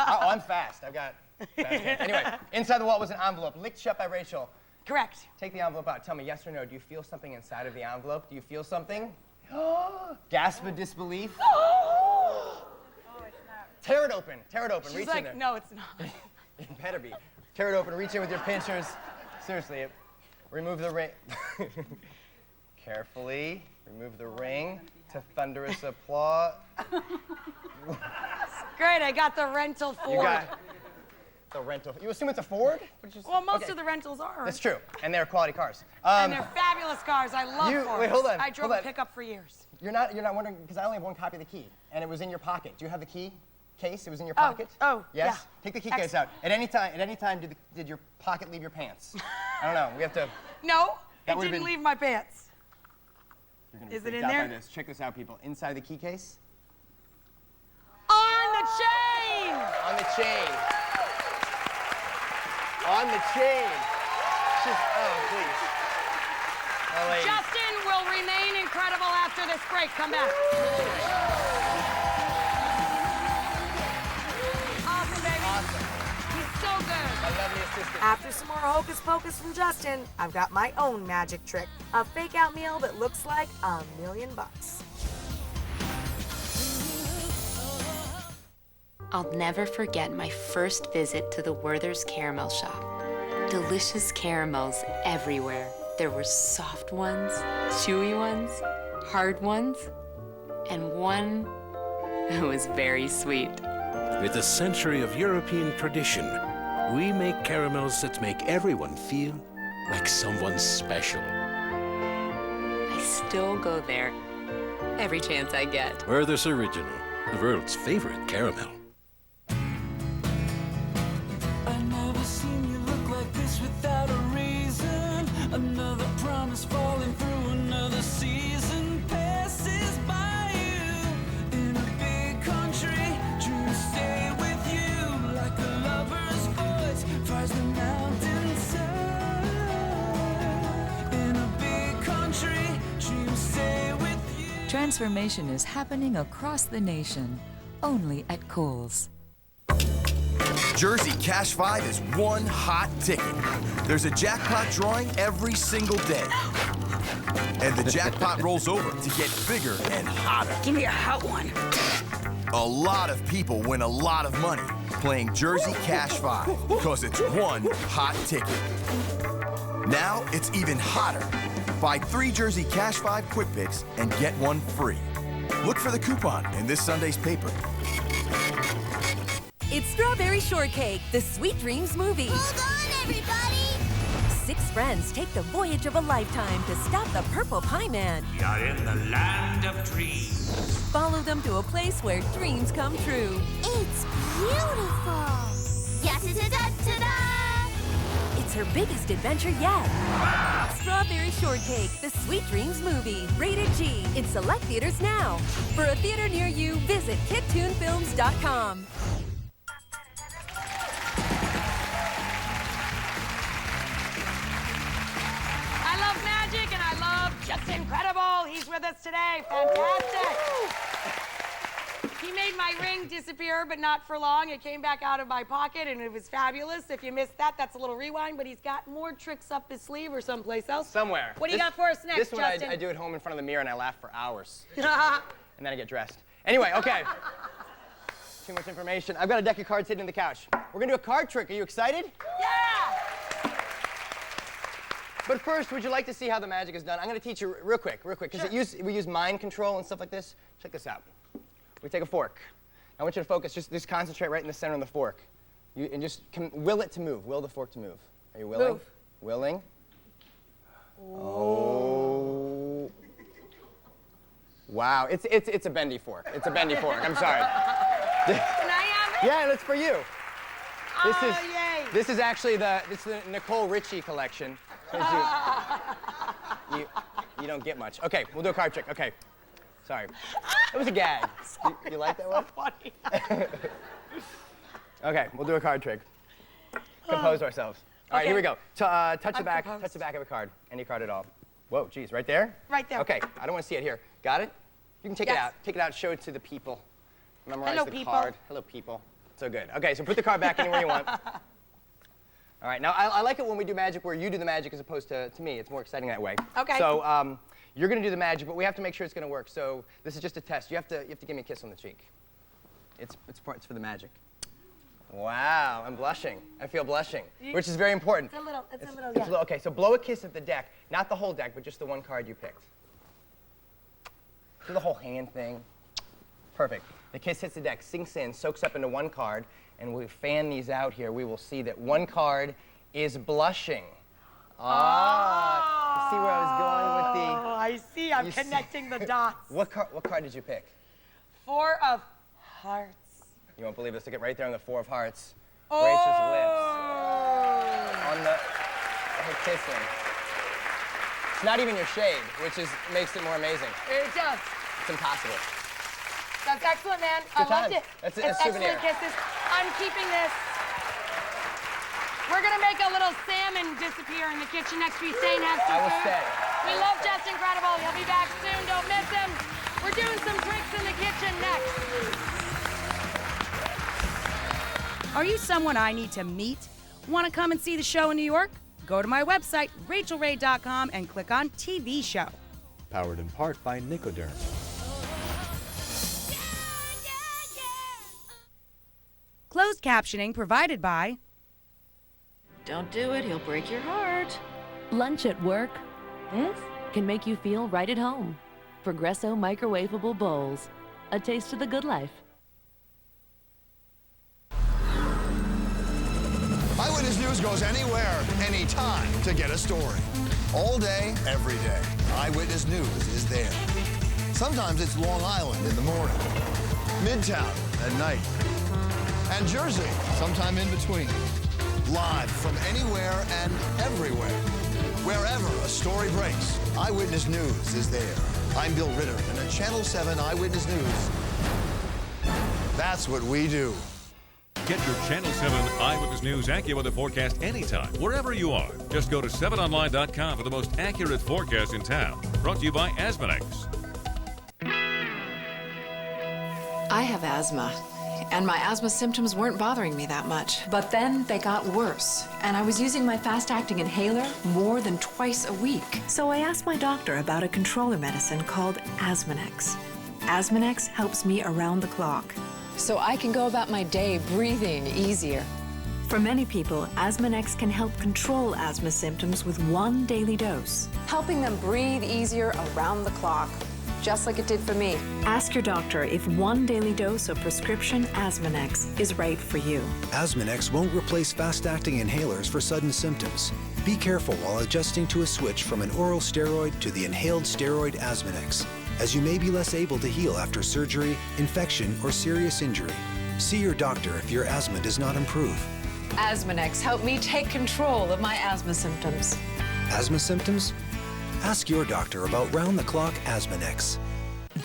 Oh, I'm fast. I've got fast hands. Anyway, inside the wallet was an envelope licked shut by Rachel. Correct. Take the envelope out. Tell me yes or no. Do you feel something inside of the envelope? Do you feel something? Gasp of disbelief. Tear it open. Tear it open. She's Reach like, in there. no, it's not. It better be. Tear it open. Reach in with your pinchers. Seriously. Remove the ring. Carefully. Remove the ring to thunderous applause. Great, I got the rental Ford. You got the rental. You assume it's a Ford? Well, most Okay. of the rentals are. That's true. And they're quality cars. And they're fabulous cars. I love Fords. Wait, hold on. I drove hold a on. pickup for years. You're not wondering, because I only have one copy of the key, and it was in your pocket. Do you have the key case? It was in your pocket? Oh, yes? yeah. Take the key case out. At any time, did your pocket leave your pants? I don't know. We have to. No, That it would've didn't been- leave my pants. You're gonna be Is it freaked in out there? by this. Check this out, people. Inside the key case. On the chain! On the chain. On the chain. Please. Oh, ladies. Justin will remain incredible after this break. Come back. Awesome, baby. Awesome. He's so good. My lovely assistant. After some more hocus pocus from Justin, I've got my own magic trick. A fake out meal that looks like $1,000,000. I'll never forget my first visit to the Werther's Caramel Shop. Delicious caramels everywhere. There were soft ones, chewy ones, hard ones, and one that was very sweet. With a century of European tradition, we make caramels that make everyone feel like someone special. I still go there every chance I get. Werther's Original, the world's favorite caramel. I've never seen you look like this without a reason. Another promise falling through, another season passes by you. In a big country, dream to stay with you. Like a lover's voice, fires the mountainside. In a big country, dream to stay with you. Transformation is happening across the nation, only at Kohl's. Jersey Cash 5 is one hot ticket. There's a jackpot drawing every single day. And the jackpot rolls over to get bigger and hotter. Give me a hot one. A lot of people win a lot of money playing Jersey Cash 5 because it's one hot ticket. Now it's even hotter. Buy 3 Jersey Cash 5 Quick Picks and get one free. Look for the coupon in this Sunday's paper. It's Strawberry Shortcake, the Sweet Dreams movie. Hold on, everybody! 6 friends take the voyage of a lifetime to stop the Purple Pie Man. We are in the land of dreams. Follow them to a place where dreams come true. It's beautiful! Yes, ta-da! It's her biggest adventure yet. Strawberry Shortcake, the Sweet Dreams movie. Rated G. In select theaters now. For a theater near you, visit KidToonFilms.com. I love magic and I love Just Incredible. He's with us today. Fantastic. He made my ring disappear, but not for long. It came back out of my pocket and it was fabulous. If you missed that, that's a little rewind, but he's got more tricks up his sleeve or someplace else. Somewhere. What do you got for us next, This one Justin? I do at home in front of the mirror and I laugh for hours. And then I get dressed. Anyway, okay. Too much information. I've got a deck of cards hidden in the couch. We're gonna do a card trick. Are you excited? Yeah! But first, would you like to see how the magic is done? I'm gonna teach you real quick, because we use mind control and stuff like this. Check this out. We take a fork. I want you to focus, just concentrate right in the center of the fork. And just will it to move, will the fork to move. Are you willing? Move. Willing? Oh. Wow, it's a bendy fork. It's a bendy fork, I'm sorry. Can I have it? Yeah, that's for you. Yay. This is actually the Nicole Richie collection. You don't get much. Okay, we'll do a card trick. Okay, sorry. It was a gag. You like that one? Funny. Okay, we'll do a card trick. Compose ourselves. All right, here we go. Touch the back of a card. Any card at all. Whoa, geez, right there? Right there. Okay, I don't want to see it here. Got it? You can take it out. Take it out, show it to the people. Memorize Hello, the people. card. Hello, people. So good. Okay, so put the card back anywhere you want. All right, now I like it when we do magic where you do the magic as opposed to me. It's more exciting that way. Okay. So you're going to do the magic, but we have to make sure it's going to work. So this is just a test. You have to give me a kiss on the cheek. It's for the magic. Wow, I'm blushing. I feel blushing, which is very important. It's a little. Okay, so blow a kiss at the deck. Not the whole deck, but just the one card you picked. Do the whole hand thing. Perfect. The kiss hits the deck, sinks in, soaks up into one card, and we fan these out here. We will see that one card is blushing. Ah, see where I was going with the... Oh, I see. I'm connecting the dots. What card did you pick? 4 of Hearts. You won't believe this. Look at right there on the 4 of Hearts. Oh. Rachel's lips. On her kissing. It's not even your shade, which makes it more amazing. It does. It's impossible. That's excellent, man. Good I loved time. it. That's it's a souvenir. excellent kisses. I'm keeping this. We're gonna make a little salmon disappear in the kitchen next week. Stay and have some I will food. stay. We love Just Incredible. He'll be back soon. Don't miss him. We're doing some tricks in the kitchen next. Are you someone I need to meet? Want to come and see the show in New York? Go to my website, rachelray.com, and click on TV show. Powered in part by Nicoderm. Closed captioning provided by... Don't do it, he'll break your heart. Lunch at work? This can make you feel right at home. Progresso microwavable bowls. A taste of the good life. Eyewitness News goes anywhere, anytime to get a story. All day, every day. Eyewitness News is there. Sometimes it's Long Island in the morning, Midtown at night, and Jersey sometime in between. Live from anywhere and everywhere. Wherever a story breaks, Eyewitness News is there. I'm Bill Ritter, and at Channel 7 Eyewitness News, that's what we do. Get your Channel 7 Eyewitness News AccuWeather forecast anytime, wherever you are. Just go to 7online.com for the most accurate forecast in town. Brought to you by Asmonex. I have asthma, and my asthma symptoms weren't bothering me that much. But then they got worse, and I was using my fast-acting inhaler more than twice a week. So I asked my doctor about a controller medicine called Asmonex. Asmonex helps me around the clock. So I can go about my day breathing easier. For many people, Asmonex can help control asthma symptoms with one daily dose. Helping them breathe easier around the clock, just like it did for me. Ask your doctor if one daily dose of prescription Asmonex is right for you. Asmonex won't replace fast-acting inhalers for sudden symptoms. Be careful while adjusting to a switch from an oral steroid to the inhaled steroid Asmonex, as you may be less able to heal after surgery, infection, or serious injury. See your doctor if your asthma does not improve. Asmonex helped me take control of my asthma symptoms. Asthma symptoms? Ask your doctor about round-the-clock Asmonex.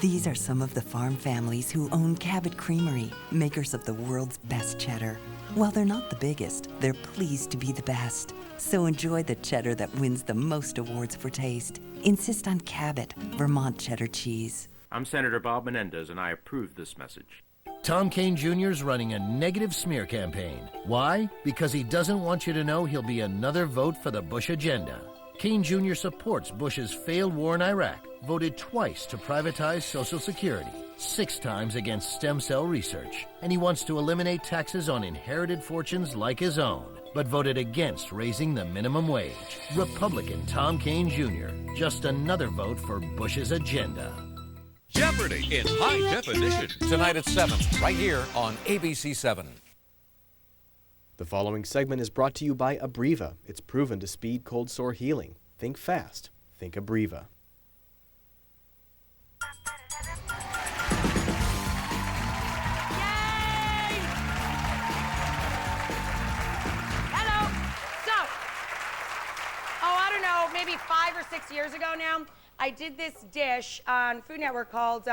These are some of the farm families who own Cabot Creamery, makers of the world's best cheddar. While they're not the biggest, they're pleased to be the best. So enjoy the cheddar that wins the most awards for taste. Insist on Cabot, Vermont cheddar cheese. I'm Senator Bob Menendez, and I approve this message. Tom Kean Jr. is running a negative smear campaign. Why? Because he doesn't want you to know he'll be another vote for the Bush agenda. Kean Jr. supports Bush's failed war in Iraq, voted twice to privatize Social Security, 6 times against stem cell research, and he wants to eliminate taxes on inherited fortunes like his own, but voted against raising the minimum wage. Republican Tom Kean Jr., just another vote for Bush's agenda. Jeopardy in high definition. Tonight at 7, right here on ABC 7. The following segment is brought to you by Abreva. It's proven to speed cold sore healing. Think fast. Think Abreva. Maybe 5 or 6 years ago now, I did this dish on Food Network called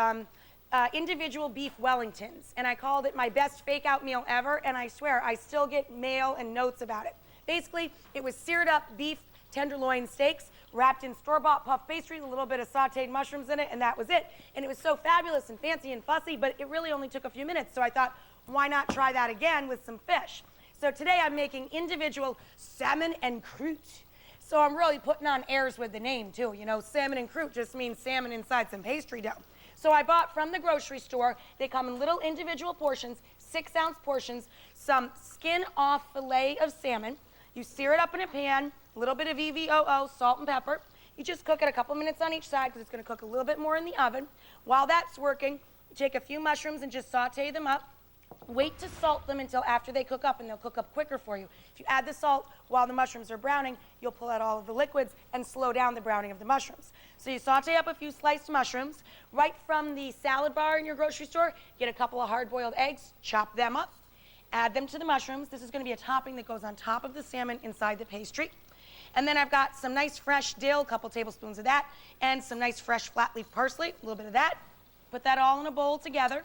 individual beef Wellingtons, and I called it my best fake-out meal ever, and I swear I still get mail and notes about it. Basically, it was seared up beef tenderloin steaks wrapped in store-bought puff pastry, a little bit of sauteed mushrooms in it, and that was it. And it was so fabulous and fancy and fussy, but it really only took a few minutes, so I thought, why not try that again with some fish? So today I'm making individual salmon and croute. So I'm really putting on airs with the name too. You know, salmon and croute just means salmon inside some pastry dough. So I bought from the grocery store, they come in little individual portions, 6-ounce portions, some skin-off filet of salmon. You sear it up in a pan, a little bit of EVOO, salt and pepper. You just cook it a couple minutes on each side because it's gonna cook a little bit more in the oven. While that's working, you take a few mushrooms and just saute them up. Wait to salt them until after they cook up, and they'll cook up quicker for you. If you add the salt while the mushrooms are browning, you'll pull out all of the liquids and slow down the browning of the mushrooms. So you saute up a few sliced mushrooms. Right from the salad bar in your grocery store, get a couple of hard-boiled eggs, chop them up, add them to the mushrooms. This is going to be a topping that goes on top of the salmon inside the pastry. And then I've got some nice fresh dill, a couple tablespoons of that, and some nice fresh flat leaf parsley, a little bit of that. Put that all in a bowl together.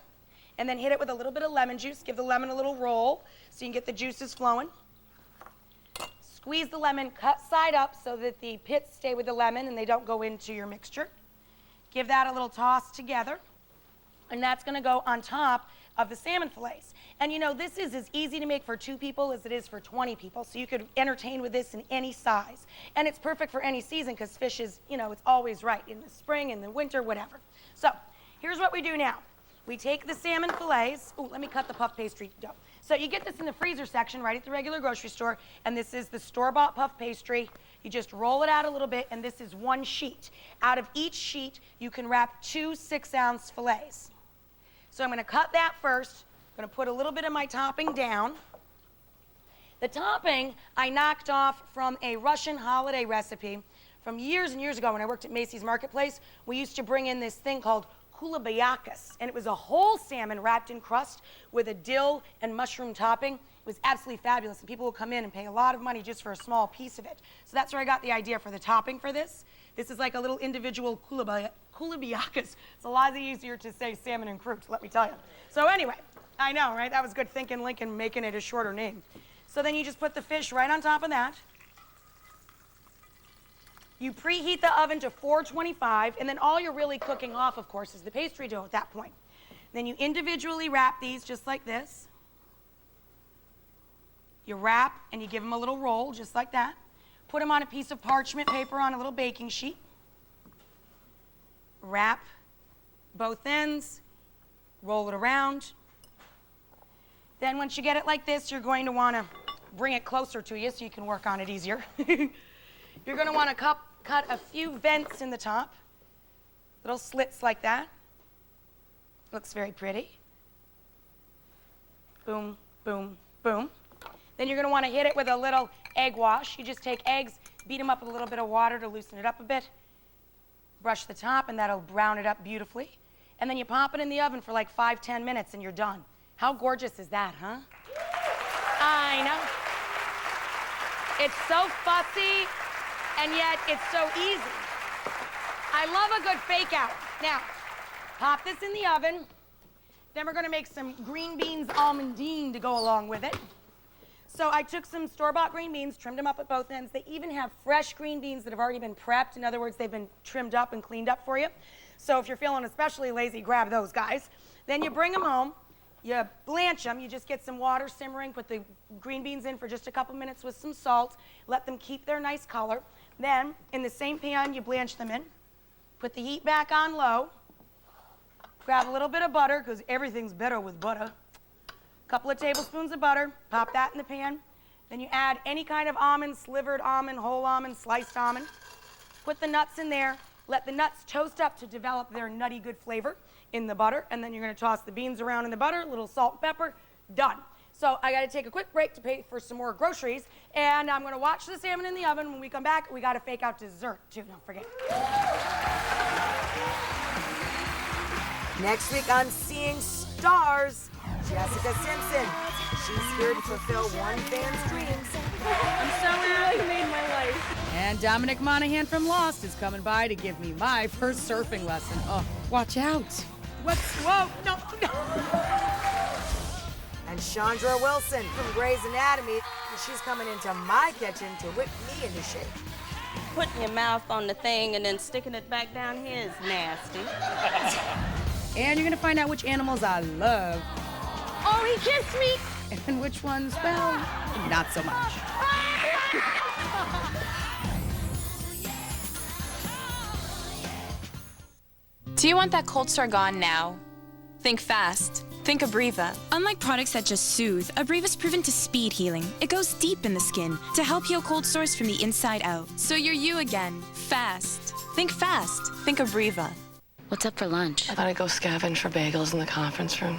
And then hit it with a little bit of lemon juice. Give the lemon a little roll so you can get the juices flowing. Squeeze the lemon, cut side up so that the pits stay with the lemon and they don't go into your mixture. Give that a little toss together. And that's gonna go on top of the salmon fillets. And you know, this is as easy to make for 2 people as it is for 20 people. So you could entertain with this in any size. And it's perfect for any season because fish is, you know, it's always right in the spring, in the winter, whatever. So here's what we do now. We take the salmon fillets. Ooh, let me cut the puff pastry dough. So you get this in the freezer section right at the regular grocery store, and this is the store-bought puff pastry. You just roll it out a little bit, and this is 1 sheet. Out of each sheet, you can wrap 2 6-ounce fillets. So I'm gonna cut that first. I'm gonna put a little bit of my topping down. The topping I knocked off from a Russian holiday recipe from years and years ago when I worked at Macy's Marketplace. We used to bring in this thing called kulabayakis, and it was a whole salmon wrapped in crust with a dill and mushroom topping. It was absolutely fabulous, and people will come in and pay a lot of money just for a small piece of it. So that's where I got the idea for the topping for this. This is like a little individual kulabayakis. It's a lot easier to say salmon and croute, let me tell you. So anyway, I know, right? That was good thinking, Lincoln, making it a shorter name. So then you just put the fish right on top of that. You preheat the oven to 425, and then all you're really cooking off, of course, is the pastry dough at that point. Then you individually wrap these just like this. You wrap and you give them a little roll, just like that. Put them on a piece of parchment paper on a little baking sheet. Wrap both ends, roll it around. Then once you get it like this, you're going to want to bring it closer to you so you can work on it easier. You're going to want to cut a few vents in the top, little slits like that. Looks very pretty. Boom, boom, boom. Then you're going to want to hit it with a little egg wash. You just take eggs, beat them up with a little bit of water to loosen it up a bit. Brush the top, and that'll brown it up beautifully. And then you pop it in the oven for like 5-10 minutes, and you're done. How gorgeous is that, huh? I know. It's so fussy, and yet it's so easy. I love a good fake out. Now, pop this in the oven. Then we're going to make some green beans almondine to go along with it. So I took some store-bought green beans, trimmed them up at both ends. They even have fresh green beans that have already been prepped. In other words, they've been trimmed up and cleaned up for you. So if you're feeling especially lazy, grab those guys. Then you bring them home. You blanch them. You just get some water simmering, put the green beans in for just a couple minutes with some salt. Let them keep their nice color. Then, in the same pan, you blanch them in. Put the heat back on low. Grab a little bit of butter, because everything's better with butter. Couple of tablespoons of butter, pop that in the pan. Then you add any kind of almond, slivered almond, whole almond, sliced almond. Put the nuts in there. Let the nuts toast up to develop their nutty good flavor in the butter. And then you're going to toss the beans around in the butter, a little salt and pepper, done. So I got to take a quick break to pay for some more groceries. And I'm going to watch the salmon in the oven. When we come back, we got to fake out dessert, too. Don't forget. Next week on Seeing Stars, Jessica Simpson. She's here to fulfill one fan's dreams. I'm so happy you made my life. And Dominic Monaghan from Lost is coming by to give me my first surfing lesson. Oh, watch out. Whoa, no. And Chandra Wilson from Grey's Anatomy. She's coming into my kitchen to whip me into shape. Putting your mouth on the thing and then sticking it back down here is nasty. And you're going to find out which animals I love. Oh, he kissed me. And which ones, well, not so much. Do you want that cold sore gone now? Think fast. Think Abreva. Unlike products that just soothe, Abreva's proven to speed healing. It goes deep in the skin to help heal cold sores from the inside out. So you're you again. Fast. Think fast. Think Abreva. What's up for lunch? I thought I'd go scavenge for bagels in the conference room.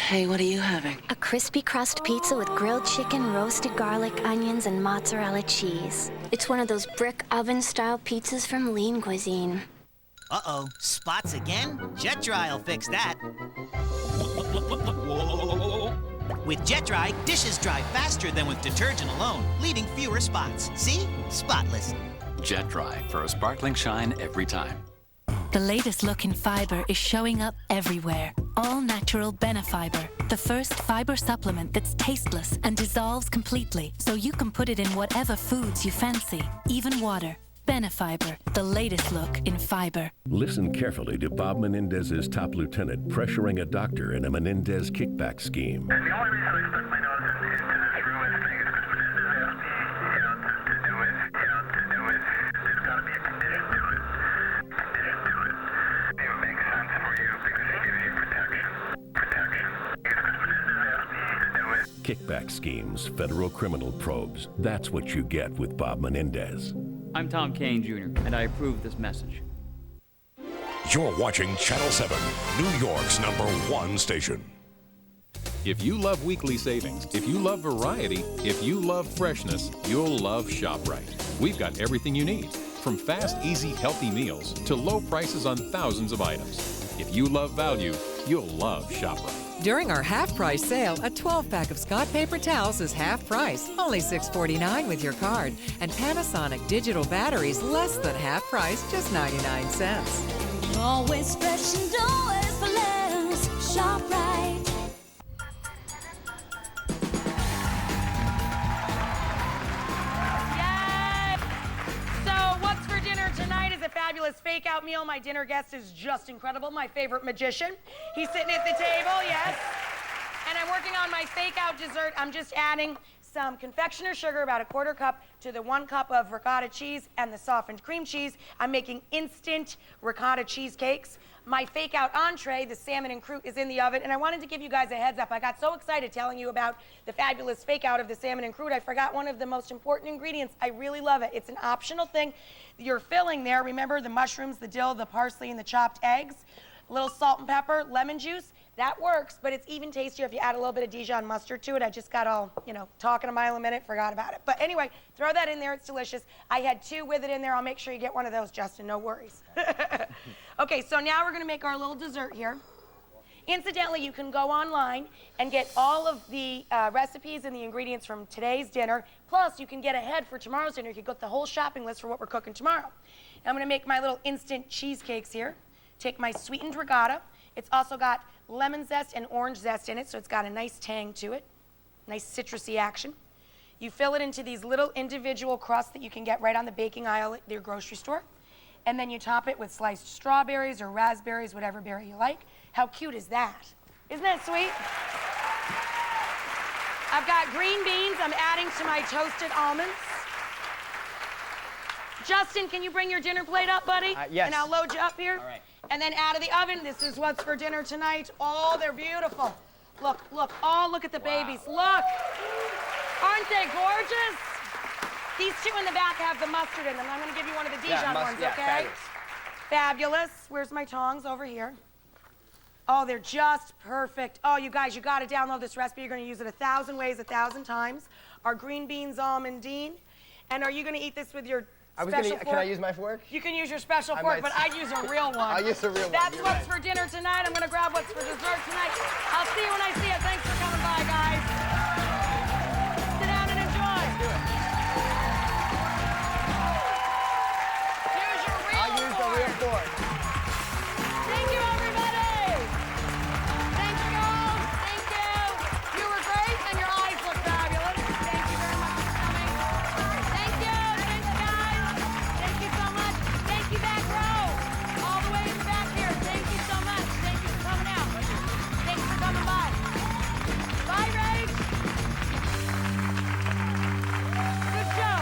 Hey, what are you having? A crispy crust pizza with grilled chicken, roasted garlic, onions, and mozzarella cheese. It's one of those brick oven-style pizzas from Lean Cuisine. Uh-oh, spots again? Jet Dry will fix that. With Jet Dry, dishes dry faster than with detergent alone, leaving fewer spots. See? Spotless. Jet Dry for a sparkling shine every time. The latest look in fiber is showing up everywhere. All-natural Benefiber, the first fiber supplement that's tasteless and dissolves completely, so you can put it in whatever foods you fancy, even water. Benefiber, the latest look in fiber. Listen carefully to Bob Menendez's top lieutenant pressuring a doctor in a Menendez kickback scheme. Kickback schemes, federal criminal probes. That's what you get with Bob Menendez. I'm Tom Kane, Jr., and I approve this message. You're watching Channel 7, New York's #1 station. If you love weekly savings, if you love variety, if you love freshness, you'll love ShopRite. We've got everything you need, from fast, easy, healthy meals to low prices on thousands of items. If you love value, you'll love ShopRite. During our half-price sale, a 12-pack of Scott paper towels is half price, only $6.49 with your card. And Panasonic digital batteries less than half price, just 99 cents. Always fresh and always for less. ShopRite. Yes! So what's for dinner tonight is a fabulous fake-out meal. My dinner guest is just incredible, my favorite magician. He's sitting at the table, yes. And I'm working on my fake-out dessert. I'm just adding some confectioner's sugar, about a quarter cup, to the 1 cup of ricotta cheese and the softened cream cheese. I'm making instant ricotta cheesecakes. My fake-out entree, the salmon and croute, is in the oven, and I wanted to give you guys a heads up. I got so excited telling you about the fabulous fake-out of the salmon and croute, I forgot one of the most important ingredients. I really love it. It's an optional thing. Your filling there, remember the mushrooms, the dill, the parsley, and the chopped eggs, a little salt and pepper, lemon juice. That works, but it's even tastier if you add a little bit of Dijon mustard to it. I just got all, talking a mile a minute, forgot about it. But anyway, throw that in there, it's delicious. I had 2 with it in there. I'll make sure you get one of those, Justin, no worries. Okay, so now we're gonna make our little dessert here. Incidentally, you can go online and get all of the recipes and the ingredients from today's dinner. Plus, you can get ahead for tomorrow's dinner. You can get the whole shopping list for what we're cooking tomorrow. I'm gonna make my little instant cheesecakes here. Take my sweetened regatta. It's also got lemon zest and orange zest in it, so it's got a nice tang to it, nice citrusy action. You fill it into these little individual crusts that you can get right on the baking aisle at your grocery store. And then you top it with sliced strawberries or raspberries, whatever berry you like. How cute is that? Isn't that sweet? I've got green beans I'm adding to my toasted almonds. Justin, can you bring your dinner plate up, buddy? Yes. And I'll load you up here. All right. And then out of the oven, this is what's for dinner tonight. Oh, they're beautiful. Look, look. Oh, look at the babies. Look. Aren't they gorgeous? These 2 in the back have the mustard in them. I'm going to give you one of the Dijon ones, okay? Fabulous. Where's my tongs? Over here. Oh, they're just perfect. Oh, you guys, you got to download this recipe. You're going to use it 1,000 ways, 1,000 times. Our green beans almondine. And are you going to eat this with your special fork? Can I use my fork? You can use your special fork, but I'd use a real one. I'll use a real one. That's what's for dinner tonight. I'm going to grab what's for dessert tonight. I'll see you when I see you. Thanks for coming by, guys. Sit down and enjoy. Let's do it. Use your real I'll use the real fork. Thank you, everybody. Thank you, girls. Thank you. You were great, and your eyes look fabulous. Thank you very much for coming. Thank you. Thanks, guys. Thank you so much. Thank you, back row. All the way in the back here. Thank you so much. Thank you for coming out. Thanks for coming by. Bye, Rach. Good show.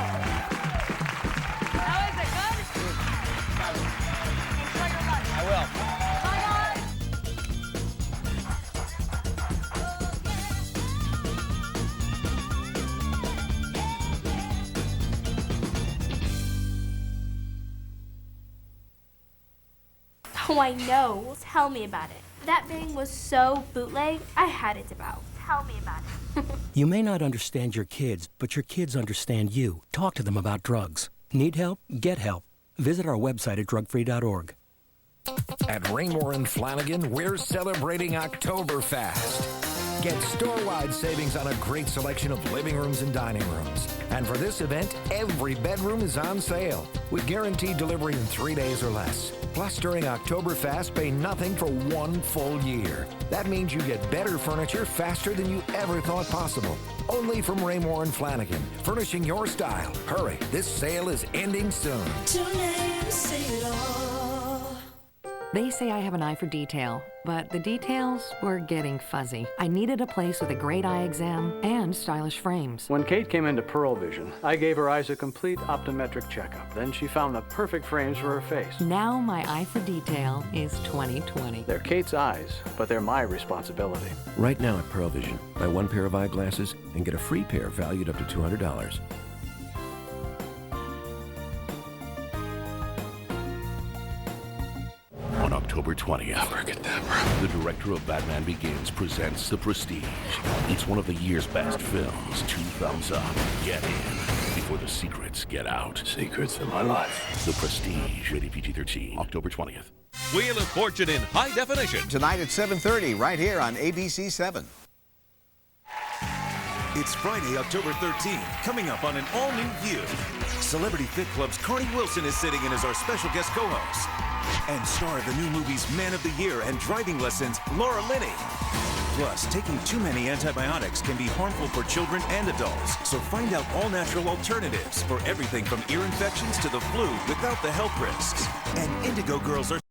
How is it? Good? Enjoy your lunch. I will. Bye, guys. Oh, I know. Tell me about it. That bang was so bootleg, I had it about. Tell me about it. You may not understand your kids, but your kids understand you. Talk to them about drugs. Need help? Get help. Visit our website at drugfree.org. At Raymore and Flanagan, we're celebrating Oktoberfest. Get store-wide savings on a great selection of living rooms and dining rooms. And for this event, every bedroom is on sale with guaranteed delivery in 3 days or less. Plus, during Oktoberfest, pay nothing for 1 full year. That means you get better furniture faster than you ever thought possible. Only from Raymore and Flanagan, furnishing your style. Hurry, this sale is ending soon. Two names say it all. They say I have an eye for detail, but the details were getting fuzzy. I needed a place with a great eye exam and stylish frames. When Kate came into Pearl Vision, I gave her eyes a complete optometric checkup. Then she found the perfect frames for her face. Now my eye for detail is 20/20. They're Kate's eyes, but they're my responsibility. Right now at Pearl Vision, buy 1 pair of eyeglasses and get a free pair valued up to $200. On October October 20th. I'll forget that, bro. The director of Batman Begins presents The Prestige. It's one of the year's best films. 2 thumbs up. Get in before the secrets get out. Secrets of my life. The Prestige. Rated PG-13. October 20th. Wheel of Fortune in high definition. Tonight at 7:30, right here on ABC 7. It's Friday, October 13th, coming up on an all-new View. Celebrity Fit Club's Carney Wilson is sitting in as our special guest co-host. And star of the new movies Man of the Year and Driving Lessons, Laura Linney. Plus, taking too many antibiotics can be harmful for children and adults. So find out all-natural alternatives for everything from ear infections to the flu without the health risks. And Indigo Girls are